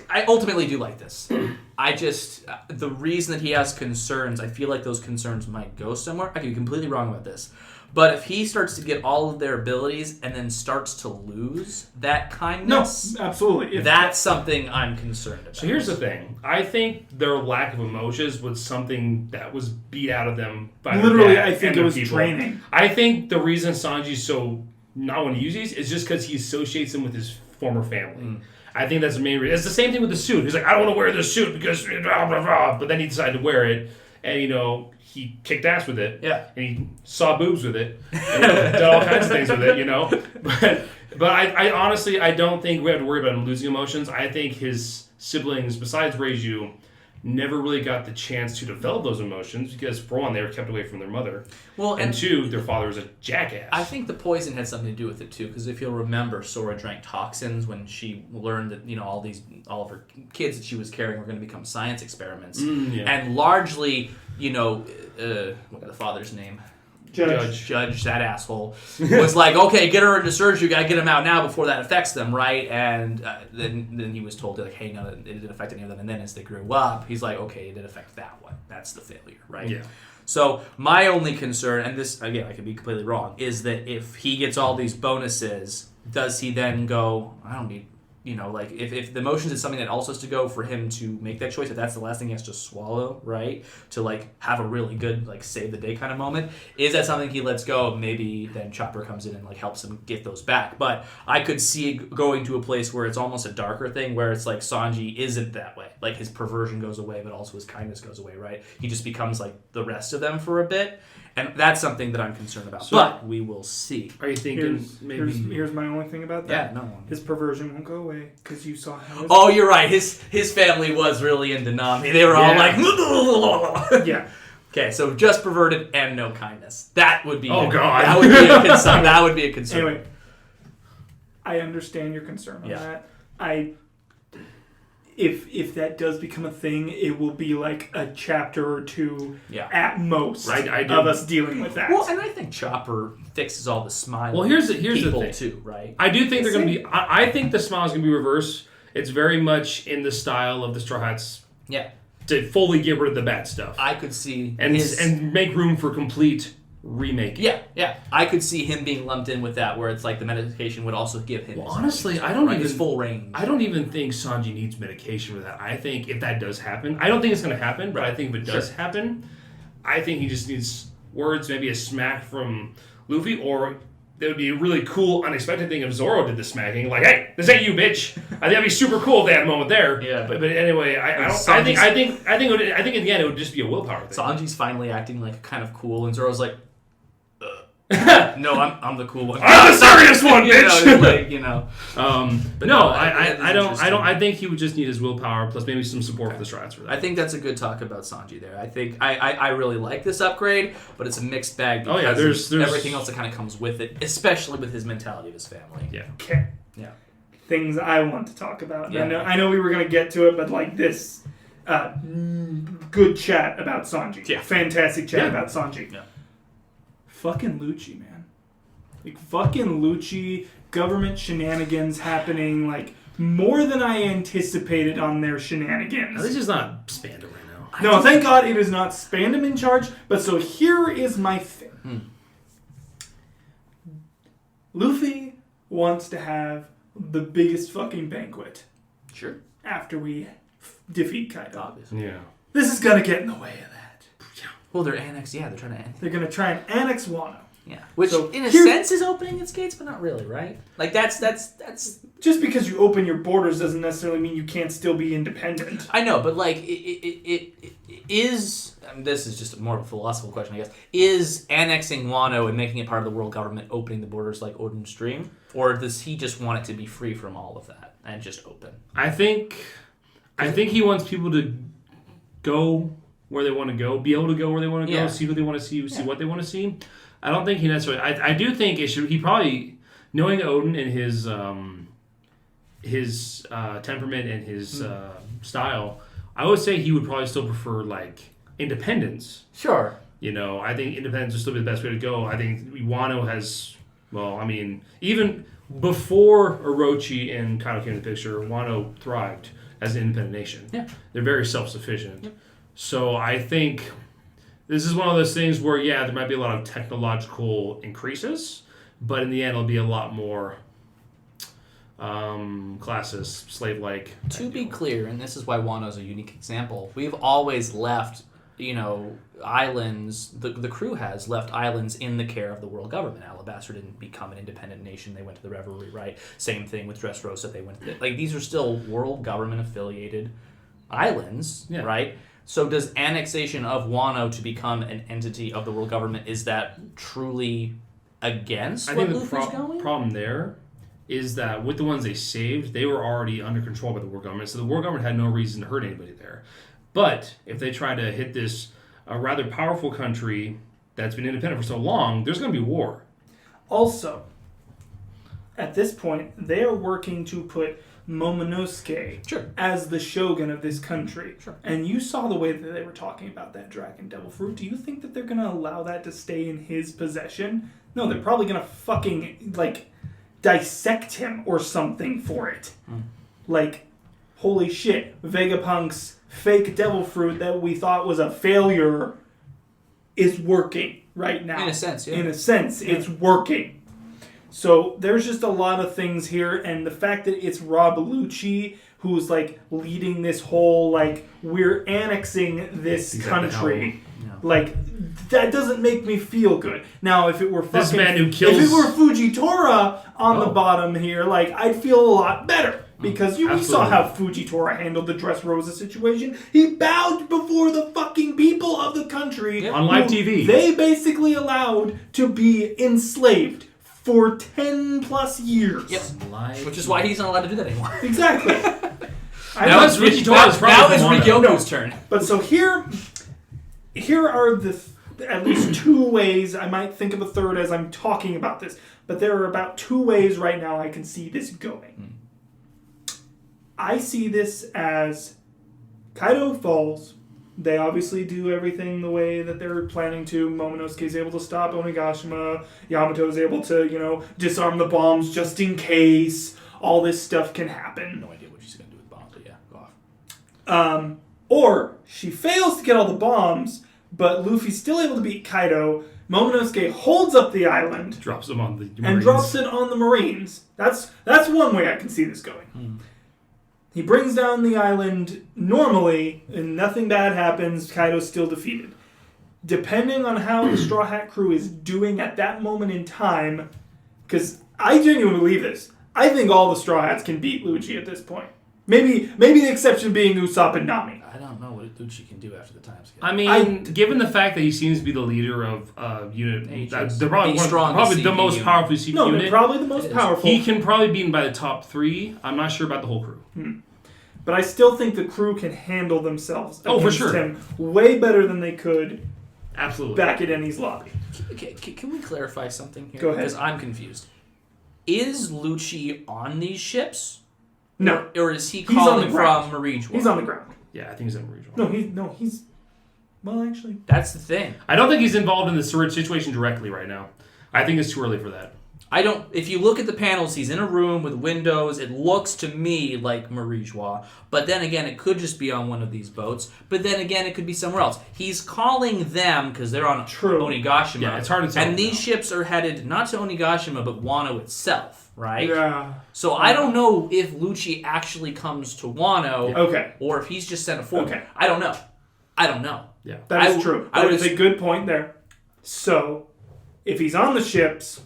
I ultimately do like this. I just the reason that he has concerns. I feel like those concerns might go somewhere. I could be completely wrong about this. But if he starts to get all of their abilities and then starts to lose that kindness... No, absolutely. That's something I'm concerned about. So here's the thing. I think their lack of emotions was something that was beat out of them by literally, their dad. I think it was training. I think the reason Sanji's so not want to use these is just because he associates them with his former family. I think that's the main reason. It's the same thing with the suit. He's like, I don't want to wear this suit because... Blah, blah, blah. But then he decided to wear it. And, he kicked ass with it. Yeah. And he saw boobs with it. And did all kinds of things with it, But I honestly, I don't think we have to worry about him losing emotions. I think his siblings, besides Reiju, never really got the chance to develop those emotions because, for one, they were kept away from their mother. Well, and two, their father was a jackass. I think the poison had something to do with it, too, because if you'll remember, Sora drank toxins when she learned that, all of her kids that she was carrying were going to become science experiments. And largely... what the father's name? Judge, that asshole, was like, okay, get her into surgery, you gotta get them out now before that affects them, right? And then he was told to, hey, no, it didn't affect any of them. And then as they grew up, he's like, okay, it did affect that one. That's the failure, right? Yeah. So my only concern, and this, again, I could be completely wrong, is that if he gets all these bonuses, does he then go, I don't need, like, if the emotions is something that also has to go for him to make that choice, if that's the last thing he has to swallow, right, to, like, have a really good, like, save the day kind of moment, is that something he lets go? Maybe then Chopper comes in and, like, helps him get those back. But I could see it going to a place where it's almost a darker thing, where it's like Sanji isn't that way. Like, his perversion goes away, but also his kindness goes away, right? He just becomes, like, the rest of them for a bit. And that's something that I'm concerned about. So, but we will see. Are you thinking here's my only thing about that? Yeah, no. His perversion won't go away because you saw how. Oh, you're right. His family was really into Nami. They were all like, yeah. Okay, so just perverted and no kindness. That would be. Oh God. That would be a concern. That would be a concern. Anyway, I understand your concern on that. If that does become a thing, it will be like a chapter or two at most of us dealing with that. Well, and I think Chopper fixes all the smile. Well, here's the thing too, right? I do think they're going to be. I think the smile is going to be reversed. It's very much in the style of the Straw Hats. Yeah. To fully get rid of the bad stuff. I could see and make room for complete remake. Yeah. I could see him being lumped in with that, where it's like the medication would also give him. Well, honestly, I don't even his full range. I don't even think Sanji needs medication for that. I think if that does happen, I don't think it's going to happen, but I think if it does happen, I think he just needs words, maybe a smack from Luffy, or it would be a really cool, unexpected thing if Zoro did the smacking, like, "Hey, this ain't you, bitch." I think that'd be super cool if they had a moment there. Yeah. But anyway, I think in the end it would just be a willpower thing. Sanji's finally acting like kind of cool, and Zoro's like, "No, I'm the cool one. I'm the serious one, bitch." But no, I don't. I think he would just need his willpower plus maybe some support for the Strides for that. I think that's a good talk about Sanji there. I think I really like this upgrade, but it's a mixed bag because there's everything else that kind of comes with it, especially with his mentality of his family. Yeah. Okay. Yeah. Things I want to talk about. Yeah. I know we were going to get to it, but like this good chat about Sanji. Yeah. Fantastic chat about Sanji. Yeah. Fucking Lucci, man. Like, fucking Lucci, government shenanigans happening, like, more than I anticipated on their shenanigans. Now, this is not Spandam right now. No, thank God it is not Spandam in charge, but so here is my thing. Luffy wants to have the biggest fucking banquet. Sure. After we defeat Kaido. Obviously. Yeah. This is gonna get in the way of that. Well, they're annexed. Yeah, they're trying to annex. They're gonna try and annex Wano. Yeah, which So in a sense is opening its gates, but not really, right? Like that's just because you open your borders doesn't necessarily mean you can't still be independent. I know, but like it is. This is just more of a philosophical question, I guess. Is annexing Wano and making it part of the world government opening the borders like Odin's dream, or does he just want it to be free from all of that and just open? I think he wants people to go where they want to go, be able to go where they want to go, see who they want to see what they want to see. I don't think he necessarily. I do think it should. He probably, knowing Odin and his temperament and his style, I would say he would probably still prefer like independence. Sure. I think independence would still be the best way to go. I think Wano has. Well, I mean, even before Orochi and Kaido came into the picture, Wano thrived as an independent nation. Yeah. They're very self-sufficient. Yep. So I think this is one of those things where, there might be a lot of technological increases, but in the end, it'll be a lot more classist, slave-like. To be clear, and this is why Wano's a unique example, we've always left, islands, the crew has left islands in the care of the world government. Alabasta didn't become an independent nation. They went to the Reverie, right? Same thing with Dressrosa. They went to these are still world government affiliated islands, right? So does annexation of Wano to become an entity of the world government, is that truly against what Luffy's going? The problem there is that with the ones they saved, they were already under control by the world government, so the world government had no reason to hurt anybody there. But if they try to hit this rather powerful country that's been independent for so long, there's going to be war. Also, at this point, they are working to put Momonosuke as the shogun of this country. Sure. And you saw the way that they were talking about that dragon devil fruit. Do you think that they're going to allow that to stay in his possession? No, they're probably going to fucking, dissect him or something for it. Holy shit, Vegapunk's fake devil fruit that we thought was a failure is working right now. In a sense, yeah. In a sense, it's working. So there's just a lot of things here, and the fact that it's Rob Lucci who's like leading this whole like we're annexing this country. Yeah. Like that doesn't make me feel good. Now, if it were this man who kills, if it were Fujitora on the bottom here, like I'd feel a lot better. Because we saw how Fujitora handled the Dressrosa situation. He bowed before the fucking people of the country. On live TV. They basically allowed to be enslaved for 10 plus years. Yep. Which is why he's not allowed to do that anymore. Exactly. Now it's Ryogo's turn. But so here are the at least two ways. I might think of a third as I'm talking about this. But there are about two ways right now I can see this going. I see this as Kaido falls. They obviously do everything the way that they're planning to. Momonosuke is able to stop Onigashima. Yamato is able to, disarm the bombs just in case. All this stuff can happen. No idea what she's going to do with bombs, but yeah, go off. Or she fails to get all the bombs, but Luffy's still able to beat Kaido. Momonosuke holds up the island. Drops them on the Marines. And drops it on the Marines. That's one way I can see this going. He brings down the island normally, and nothing bad happens. Kaido's still defeated. Depending on how the Straw Hat crew is doing at that moment in time, because I genuinely believe this, I think all the Straw Hats can beat Lucci at this point. Maybe the exception being Usopp and Nami. I don't know what Lucci can do after the time skip. I mean, given the fact that he seems to be the leader of unit, they're probably the most powerful CP unit. They're probably the most powerful. He can probably be beaten by the top 3. I'm not sure about the whole crew. But I still think the crew can handle themselves against him way better than they could back at Eni's lobby. Can we clarify something here? Go ahead. Because I'm confused. Is Lucci on these ships? No. Or is he calling from Marijuana? He's on the ground. Yeah, I think he's on Marijuana. He's... Well, actually... That's the thing. I don't think he's involved in the situation directly right now. I think it's too early for that. If you look at the panels, he's in a room with windows. It looks to me like Marijuana. But then again, it could just be on one of these boats. But then again, it could be somewhere else. He's calling them because they're on Onigashima. Yeah, it's hard to tell. And these ships are headed not to Onigashima, but Wano itself, right? Yeah. So I don't know if Lucci actually comes to Wano. Okay. Or if he's just sent a forward. Okay. I don't know. Yeah. That is true. That is a good point there. So, if he's on the ships...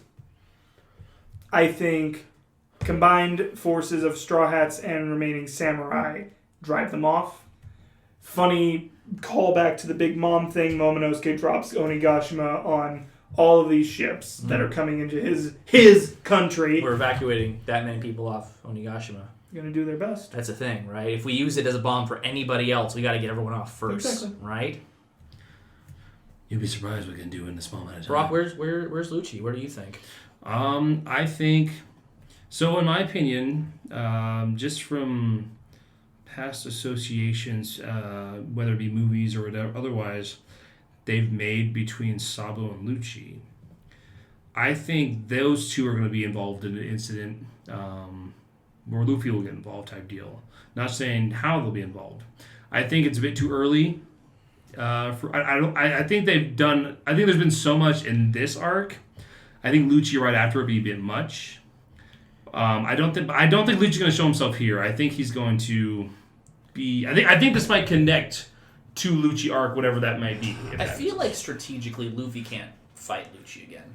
I think combined forces of Straw Hats and remaining samurai drive them off. Funny callback to the Big Mom thing. Momonosuke drops Onigashima on all of these ships that are coming into his country. We're evacuating that many people off Onigashima. Going to do their best. That's a thing, right? If we use it as a bomb for anybody else, we got to get everyone off first, exactly. Right? You'll be surprised what we can do in a small amount of time. Brock, where's Lucci? Where do you think? I think, so in my opinion, just from past associations, whether it be movies or whatever, otherwise, they've made between Sabo and Lucci, I think those two are going to be involved in an incident where Luffy will get involved type deal. Not saying how they'll be involved. I think it's a bit too early. I think they've done. I think there's been so much in this arc. I think Lucci right after would be a bit much. I don't think Lucci's going to show himself here. I think he's going to be. I think this might connect to Lucci arc, whatever that might be. I feel like strategically, Luffy can't fight Lucci again.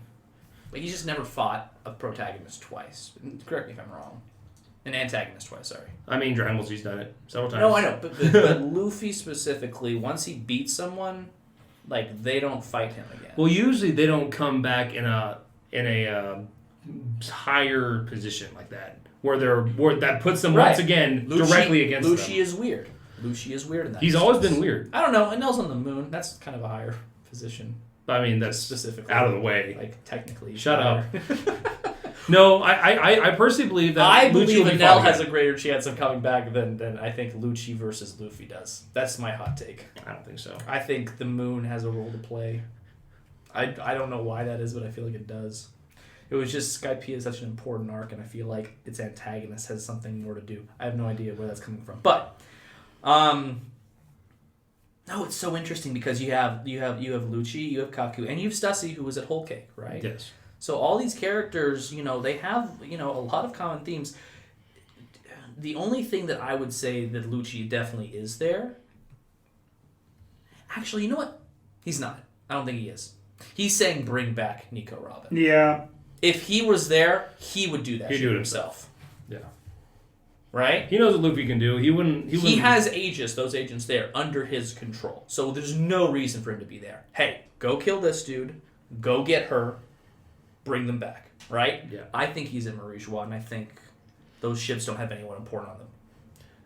Like he's just never fought a protagonist twice. Correct me if I'm wrong. An antagonist twice. Sorry. I mean, Dragon Ball Z's done it several times. No, I know, but Luffy specifically, once he beats someone, like they don't fight him again. Well, usually they don't come back in a higher position like that, where that puts them once again directly against them. Lucci is weird. Lucci is weird in that. He's always been weird. I don't know. And Nell's on the moon. That's kind of a higher position. I mean, that's specifically out of the way. Like technically. Shut up. No, I personally believe that. I believe that Nell has a greater chance of coming back than I think Lucci versus Luffy does. That's my hot take. I don't think so. I think the moon has a role to play. I don't know why that is, but I feel like it does. It was just Skypiea is such an important arc, and I feel like its antagonist has something more to do. I have no idea where that's coming from. But, No, it's so interesting because you have Lucci, you have Kaku, and you have Stussy, who was at Whole Cake, right? Yes. So all these characters, they have, a lot of common themes. The only thing that I would say that Lucci definitely is there... Actually, you know what? He's not. I don't think he is. He's saying bring back Nico Robin. Yeah. If he was there, he would do that shit himself. Yeah. Right? He knows what Luffy can do. He has those agents there, under his control. So there's no reason for him to be there. Hey, go kill this dude. Go get her. Bring them back. Right? Yeah. I think he's in Marie-Joie, and I think those ships don't have anyone important on them.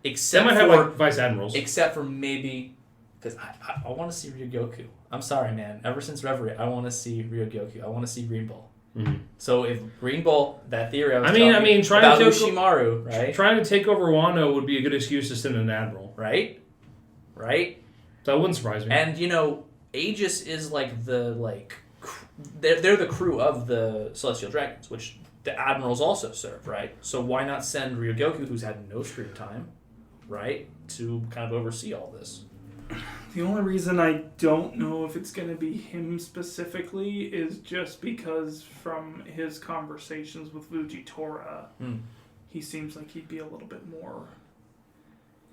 They might have like vice admirals. Except for maybe... Because I want to see Ryogoku. I'm sorry, man. Ever since Reverie, I want to see Ryogoku. I want to see Green Bull. Mm-hmm. So if Green Bull, that theory I mean, trying about to Ushimaru, right? Trying to take over Wano would be a good excuse to send an admiral. Right? That wouldn't surprise me. And, Aegis is they're the crew of the Celestial Dragons, which the admirals also serve, right? So why not send Ryogoku, who's had no screen time, right, to kind of oversee all this? The only reason I don't know if it's going to be him specifically is just because from his conversations with Fujitora, he seems like he'd be a little bit more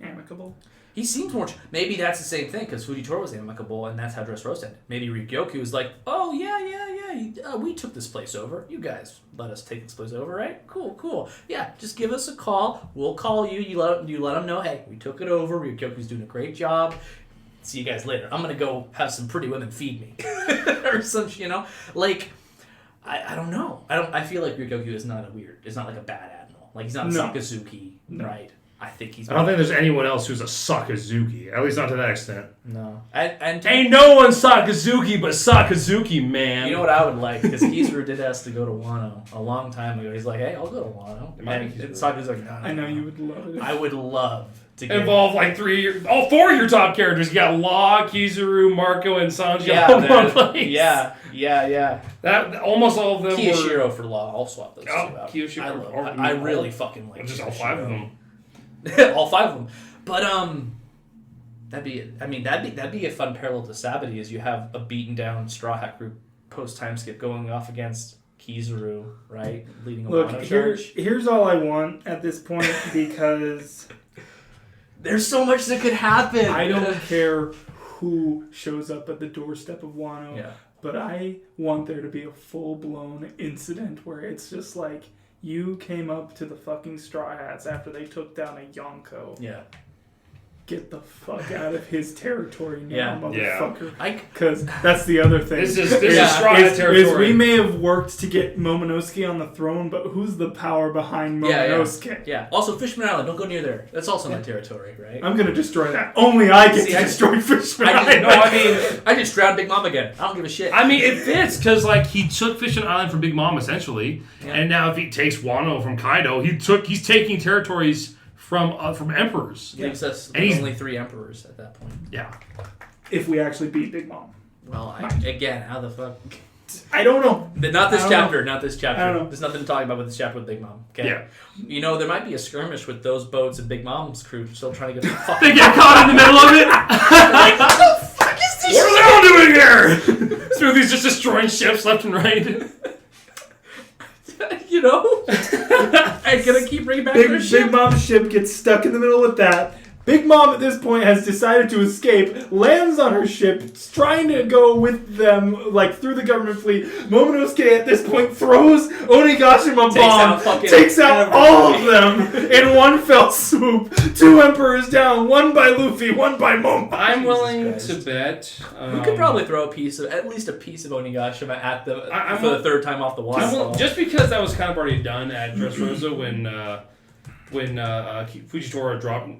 amicable. He seems more... Maybe that's the same thing, because Fujitora was amicable, and that's how Dressrosa ended. Maybe Ryogoku was like, oh, yeah, we took this place over. You guys let us take this place over, right? Cool. Yeah, just give us a call. We'll call you. You let them know, hey, we took it over. Ryogoku's doing a great job. See you guys later. I'm going to go have some pretty women feed me. Or some, I don't know. I feel like Ryogoku is not it's not like a bad admiral. Like, he's not a Sakazuki, right? I think he's... I don't think there's anyone else who's a Sakazuki. At least not to that extent. No. And ain't no one Sakazuki but Sakazuki, man. You know what I would like? Because Kizaru did ask to go to Wano a long time ago. He's like, hey, I'll go to Wano. And Sakazuki's like, no. I know you would love it. I would love to get... Involve all four of your top characters. You got Law, Kizaru, Marco, and Sanji all in one place. Yeah. That almost all of them Kiyashiro for Law. I'll swap those two out. Kiyashiro. I really fucking like just Kiyashiro. all five of them. All five of them. But that'd be a fun parallel to Sabati, is you have a beaten down Straw Hat group post time skip going off against Kizaru, right? Leading a Wano charge. Here's all I want at this point, because there's so much that could happen. I don't care who shows up at the doorstep of Wano, but I want there to be a full-blown incident where it's just like, you came up to the fucking Straw Hats after they took down a Yonko. Yeah. Get the fuck out of his territory now, motherfucker. Because that's the other thing. This is Straw Hat territory. We may have worked to get Momonosuke on the throne, but who's the power behind Momonosuke? Yeah. Also, Fishman Island. Don't go near there. That's also my territory, right? I'm gonna destroy that. Only I get to destroy Fishman Island. I just drowned Big Mom again. I don't give a shit. I mean, it fits because he took Fishman Island from Big Mom essentially, and now if he takes Wano from Kaido, he's taking territories from emperors. Leaves us only 3 emperors at that point. Yeah. If we actually beat Big Mom. Well, again, how the fuck? I don't know. Not this chapter. I don't know. There's nothing to talk about with this chapter with Big Mom. Okay? Yeah. There might be a skirmish with those boats and Big Mom's crew still trying to get the fuck. They get caught in the middle of it. What the fuck is this? What are they all doing here? Smoothie's just destroying ships left and right. I'm gonna keep bringing back their ship. Big Mom's ship gets stuck in the middle with that. Big Mom at this point has decided to escape, lands on her ship, trying to go with them, through the government fleet. Momonosuke at this point throws Onigashima bomb, takes out all of them in one fell swoop. 2 emperors down, one by Luffy, one by Momo. I'm willing to bet. We could probably throw at least a piece of Onigashima for the 3rd time off the wall. Just because that was kind of already done at Dressrosa when Fujitora dropped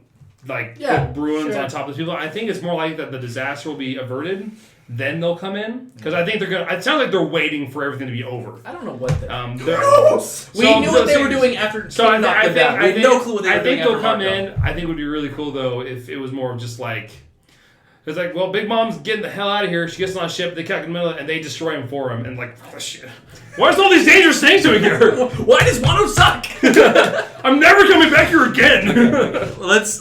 put Bruins on top of the people. I think it's more like that the disaster will be averted, then they'll come in. Because I think they're gonna. It sounds like they're waiting for everything to be over. I don't know what they're. We knew what they were doing after. So I think we had no clue what they were doing. I think they'll come in. I think it would be really cool though if it was more of just it's well, Big Mom's getting the hell out of here. She gets on a ship, they cut in the middle, and they destroy him for him. And oh, shit. Why is all these dangerous things doing here? Why does Wano suck? I'm never coming back here again. again.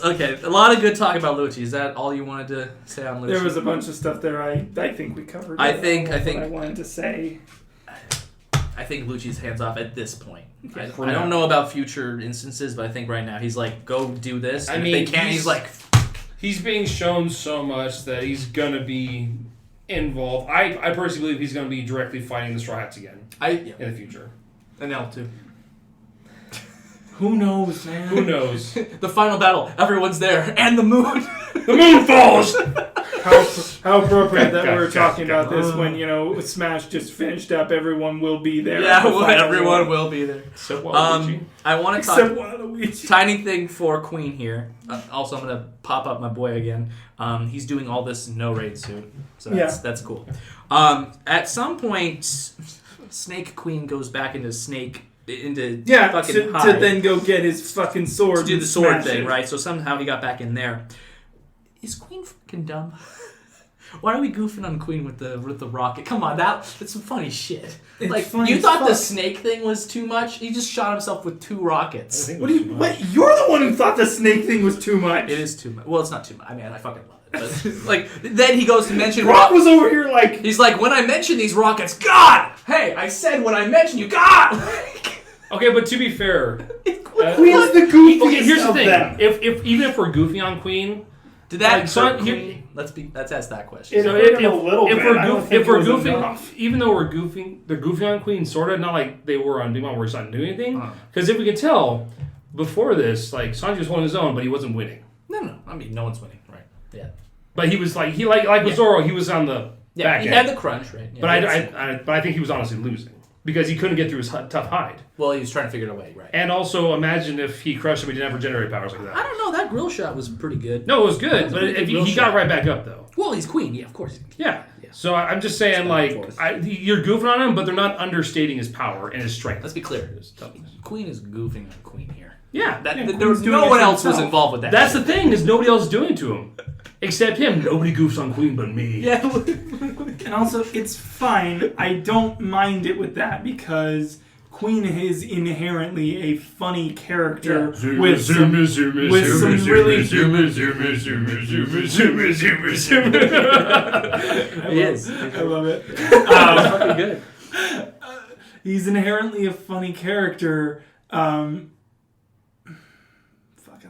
Okay, a lot of good talk about Lucci. Is that all you wanted to say on Lucci? There was a bunch of stuff there I think we covered. I think I wanted to say. I think Lucci's hands off at this point. I now. don't know about future instances, but I think right now he's like, go do this. And if they can't, he's like... He's being shown so much that he's going to be involved. I personally believe he's going to be directly fighting the Straw Hats again in the future. And L2. Who knows, man? Who knows? The final battle. Everyone's there. And the moon. The moon falls! How appropriate that we're talking about this when, Smash just finished up. Everyone will be there. Yeah, everyone will be there. So Waluigi. I want to Except talk... Waluigi. Tiny thing for Queen here. Also, I'm going to pop up my boy again. He's doing all this no raid suit. So that's cool. At some point, Snake Queen goes back into Snake... to then go get his fucking sword. To do the sword thing, right? So somehow he got back in there. Is Queen fucking dumb? Why are we goofing on Queen with the rocket? Come on, that's some funny shit. It's funny you thought fuck. the snake thing was too much? He just shot himself with 2 rockets. What? You're the one who thought the snake thing was too much. It is too much. Well, it's not too much. I mean, I fucking love it. But, then he goes to mention... Brock was over here like... He's like, when I mention these rockets, God! Hey, I said when I mention you, God! Okay, but to be fair... Queen's the goofiest Okay, here's the of thing. them. Even if we're goofy on Queen... Did that like, Queen? Let's ask that question. So if we're goofing, even though we're goofing, they're goofy on Queen, sort of, not like they were on Digimon where he's not doing anything. Because if we can tell, before this, like, Sanji was holding his own, but he wasn't winning. No. I mean, no one's winning, right? Yeah. But he was like, with Zoro, he was on the back he end. had the crunch, right? Yeah, but I think he was honestly losing. Because he couldn't get through his tough hide. Well, he was trying to figure it a way, right? And also, imagine if he crushed him, he didn't ever generate powers like that. I don't know. That grill shot was pretty good. No, it was good, but he got right back up, though. Well, he's Queen. Yeah, of course. Yeah. So I'm just saying, you're goofing on him, but they're not understating his power and his strength. Let's be clear. Queen is goofing on Queen here. Yeah. There was no one else was involved with that. That's the thing, is nobody else is doing it to him. Except him. Nobody goofs on Queen but me. Yeah. And also, it's fine. I don't mind it with that because Queen is inherently a funny character with some really... Yes. I love it. Fucking good. He's inherently a funny character. I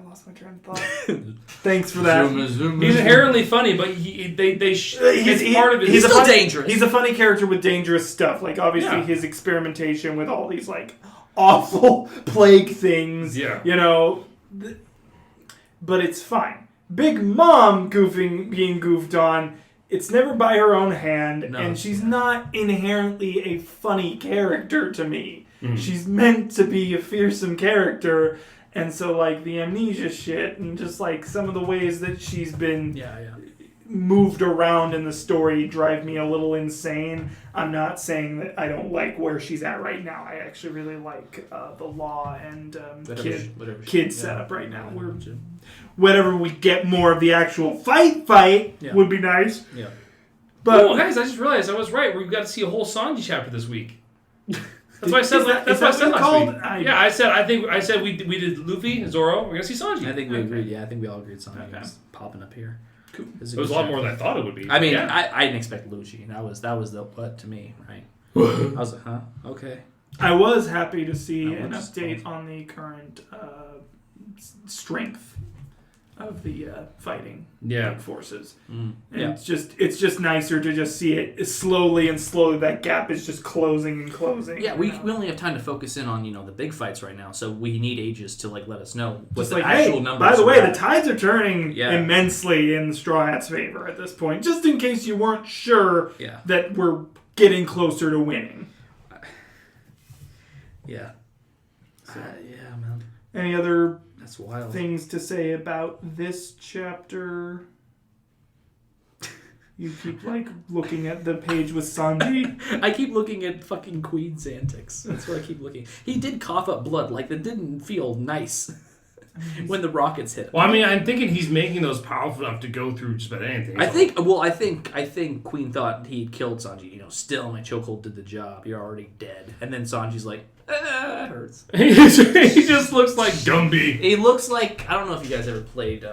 lost my train of thought. Thanks for that. He's inherently funny, but he's part of it. He's still dangerous. He's a funny character with dangerous stuff. Like, obviously, his experimentation with all these, like, awful plague things. Yeah. You know. But it's fine. Big Mom being goofed on, it's never by her own hand, and she's not inherently a funny character to me. Mm. She's meant to be a fearsome character. And so, like, the amnesia shit and just, like, some of the ways that she's been moved around in the story drive me a little insane. I'm not saying that I don't like where she's at right now. I actually really like the Law and kid setup right now. Whenever we get more of the actual fight would be nice. Yeah. But guys, I just realized I was right. We've got to see a whole Sanji chapter this week. That's what I said. That's what I said last week. I said we did Luffy and Zoro. We're gonna see Sanji. I think we agreed. Yeah, I think we all agreed Sanji was popping up here. Cool. It was a lot more than I thought it would be. I mean, I didn't expect Lucci. That was the what to me, right? I was like, huh? Okay. I was happy to see an update on the current strength of the fighting forces. And it's just nicer to just see it slowly that gap is just closing and closing. Yeah, we only have time to focus in on the big fights right now, so we need ages to let us know what just the actual numbers. By the way, the tides are turning immensely in the Straw Hats' favor at this point. Just in case you weren't sure that we're getting closer to winning. Yeah. Man. Any other wild things to say about this chapter? You keep looking at the page with Sanji. I keep looking at fucking Queen's antics. That's where I keep looking. He did cough up blood. That didn't feel nice. when the rockets hit him. Well, I mean, I'm thinking he's making those powerful enough to go through just about anything. I think Queen thought he'd killed Sanji. Still my chokehold did the job. You're already dead. And then Sanji's like, that hurts. He just looks like Gumby. He looks like, I don't know if you guys ever played.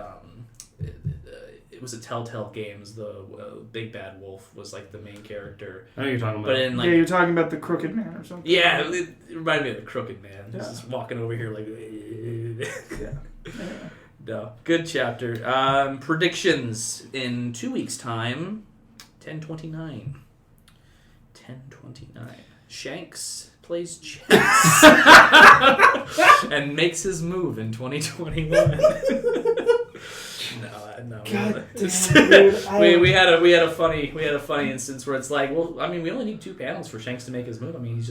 It was a Telltale Games. The Big Bad Wolf was like the main character. I know you're talking about. But in, like, you're talking about the Crooked Man or something. Yeah, it reminded me of the Crooked Man. Yeah. Just walking over here like. Yeah. No, good chapter. Predictions in 2 weeks' time. 10:29. 10:29. Shanks plays chess and makes his move in 2021. No. God damn, dude, we had a funny instance where it's like, well, I mean, we only need 2 panels for Shanks to make his move. I mean,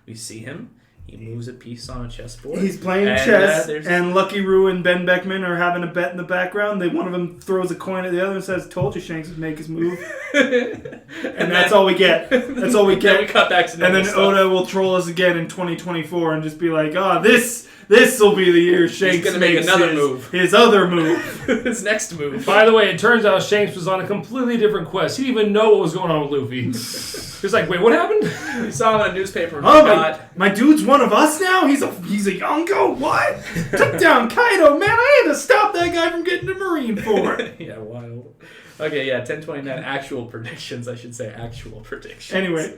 we see him. He moves a piece on a chessboard. He's playing chess, and Lucky Roo and Ben Beckman are having a bet in the background. One of them throws a coin at the other and says, "Told you Shanks would make his move." and that's all we get. That's all we get. Then we cut back to and then Oda will troll us again in 2024 and just be like, this will be the year Shanks gonna make another move. His other move. His next move. By the way, it turns out Shanks was on a completely different quest. He didn't even know what was going on with Luffy. He's like, wait, what happened? He saw him in a newspaper. Oh, my dude's one of us now? He's a Yonko? What? Took down Kaido, man. I had to stop that guy from getting to Marineford. Yeah, wild. Okay, yeah, 10:29 actual predictions, I should say. Actual predictions. Anyway.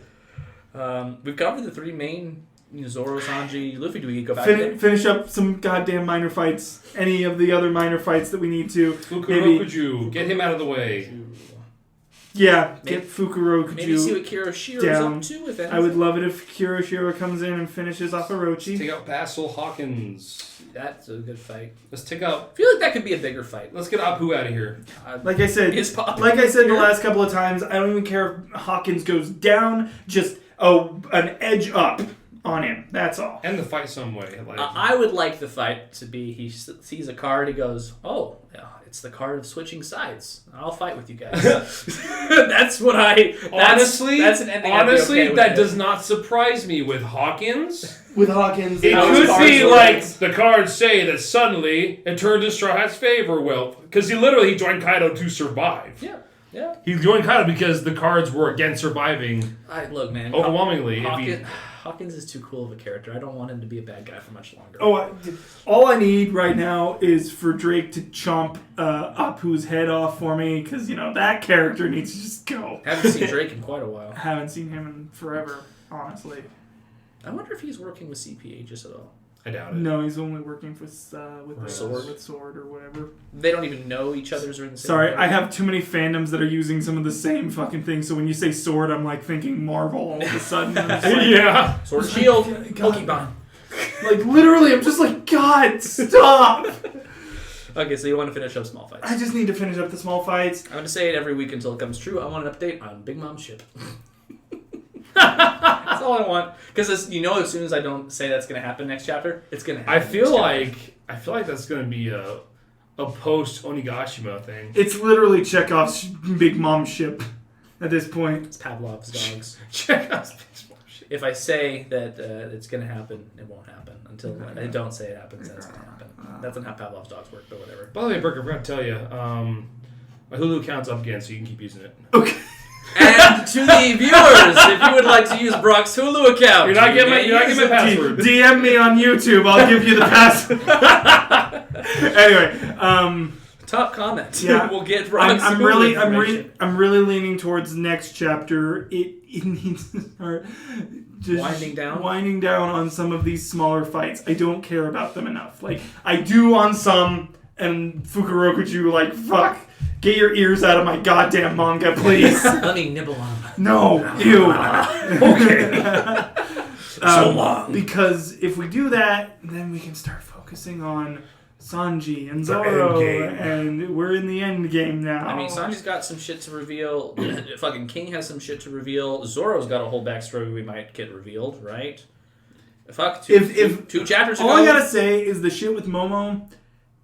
We've covered the 3 main, Zoro, Sanji, Luffy. Do we go back finish up some goddamn minor fights. Any of the other minor fights that we need to. Fukurokuju, get him out of the way. Yeah, get Fukurokuju. Maybe see what Kiroshiro's up to, if anything. I would love it if Kiroshiro comes in and finishes off Orochi. Take out Basil Hawkins. That's a good fight. Let's take out. I feel like that could be a bigger fight. Let's get Apu out of here. Like I said the last couple of times, I don't even care if Hawkins goes down. Just an edge up on him. That's all. And the fight some way. I would like the fight to be he sees a card, he goes, oh, it's the card of switching sides. I'll fight with you guys. That's what I... Honestly, that's an ending I'd be okay with that does not surprise me with Hawkins. With Hawkins... It could be like the cards say that suddenly it turned in Straw Hat's favor. Well, because he joined Kaido to survive. Yeah. He joined Kaido because the cards were against surviving. Look, man. Overwhelmingly. Hawkins is too cool of a character. I don't want him to be a bad guy for much longer. All I need right now is for Drake to chomp Apu's head off for me, because, that character needs to just go. Haven't seen Drake in quite a while. Haven't seen him in forever, honestly. I wonder if he's working with CPA just at all. I doubt it. No, he's only working with Sword. With Sword or whatever. They don't even know each other's are in the same. Sorry, I have too many fandoms that are using some of the same fucking things. So when you say Sword, I'm like thinking Marvel all of a sudden. Yeah. Sword and Shield. Pokemon. Like literally, I'm just like, God, stop. Okay, so you want to finish up small fights. I just need to finish up the small fights. I'm going to say it every week until it comes true. I want an update on Big Mom's ship. That's all I want. Because as soon as I don't say that's going to happen next chapter, it's going to happen. I feel like that's going to be a post Onigashima thing. It's literally Chekhov's Big Mom ship at this point. It's Pavlov's dogs. Chekhov's Big Mom ship. If I say that it's going to happen, it won't happen. Until I don't say it happens, then it's going to happen. That's not how Pavlov's dogs work, but whatever. By the way, Burke, I forgot to tell you, my Hulu account's up again, so you can keep using it. Okay. And to the viewers, if you would like to use Brock's Hulu account, you're not getting my password. DM me on YouTube. I'll give you the password. Anyway, top comment. Yeah, we'll get Brock's I'm really leaning towards next chapter. It needs to start just winding down on some of these smaller fights. I don't care about them enough. Like I do on some, and Fukurokuju, like fuck. Get your ears out of my goddamn manga, please. Let me nibble on them. No, ew. Okay. So long. Because if we do that, then we can start focusing on Sanji and Zoro, and we're in the end game now. I mean, Sanji's got some shit to reveal. Fucking King has some shit to reveal. Zoro's got a whole backstory we might get revealed, right? Fuck, two chapters ago. All I gotta say is the shit with Momo...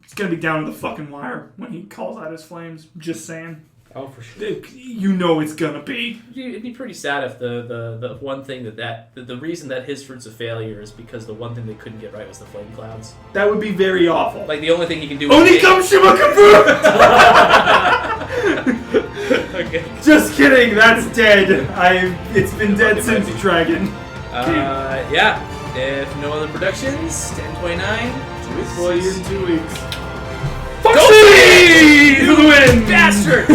It's gonna be down to the fucking wire when he calls out his flames. Just saying. Oh, for sure. You know it's gonna be. It'd be pretty sad if the one thing the reason that his fruit's a failure is because the one thing they couldn't get right was the flame clouds. That would be very awful. Like the only thing he can do. Onigashima Okay. Just kidding. That's dead. It's been dead since Dragon. Yeah. If no other productions, 10/29. 2 weeks. See you in 2 weeks. Go for the win, bastard!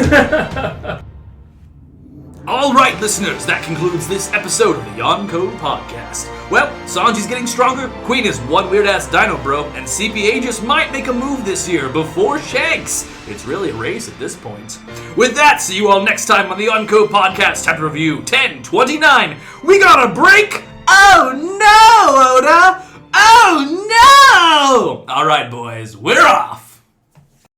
All right, listeners, that concludes this episode of the Yonko Podcast. Well, Sanji's getting stronger, Queen is one weird-ass dino bro, and CPA just might make a move this year before Shanks. It's really a race at this point. With that, see you all next time on the Yonko Podcast Chapter Review 10/29. We got a break? Oh no, Oda! Oh no! All right, boys, we're off.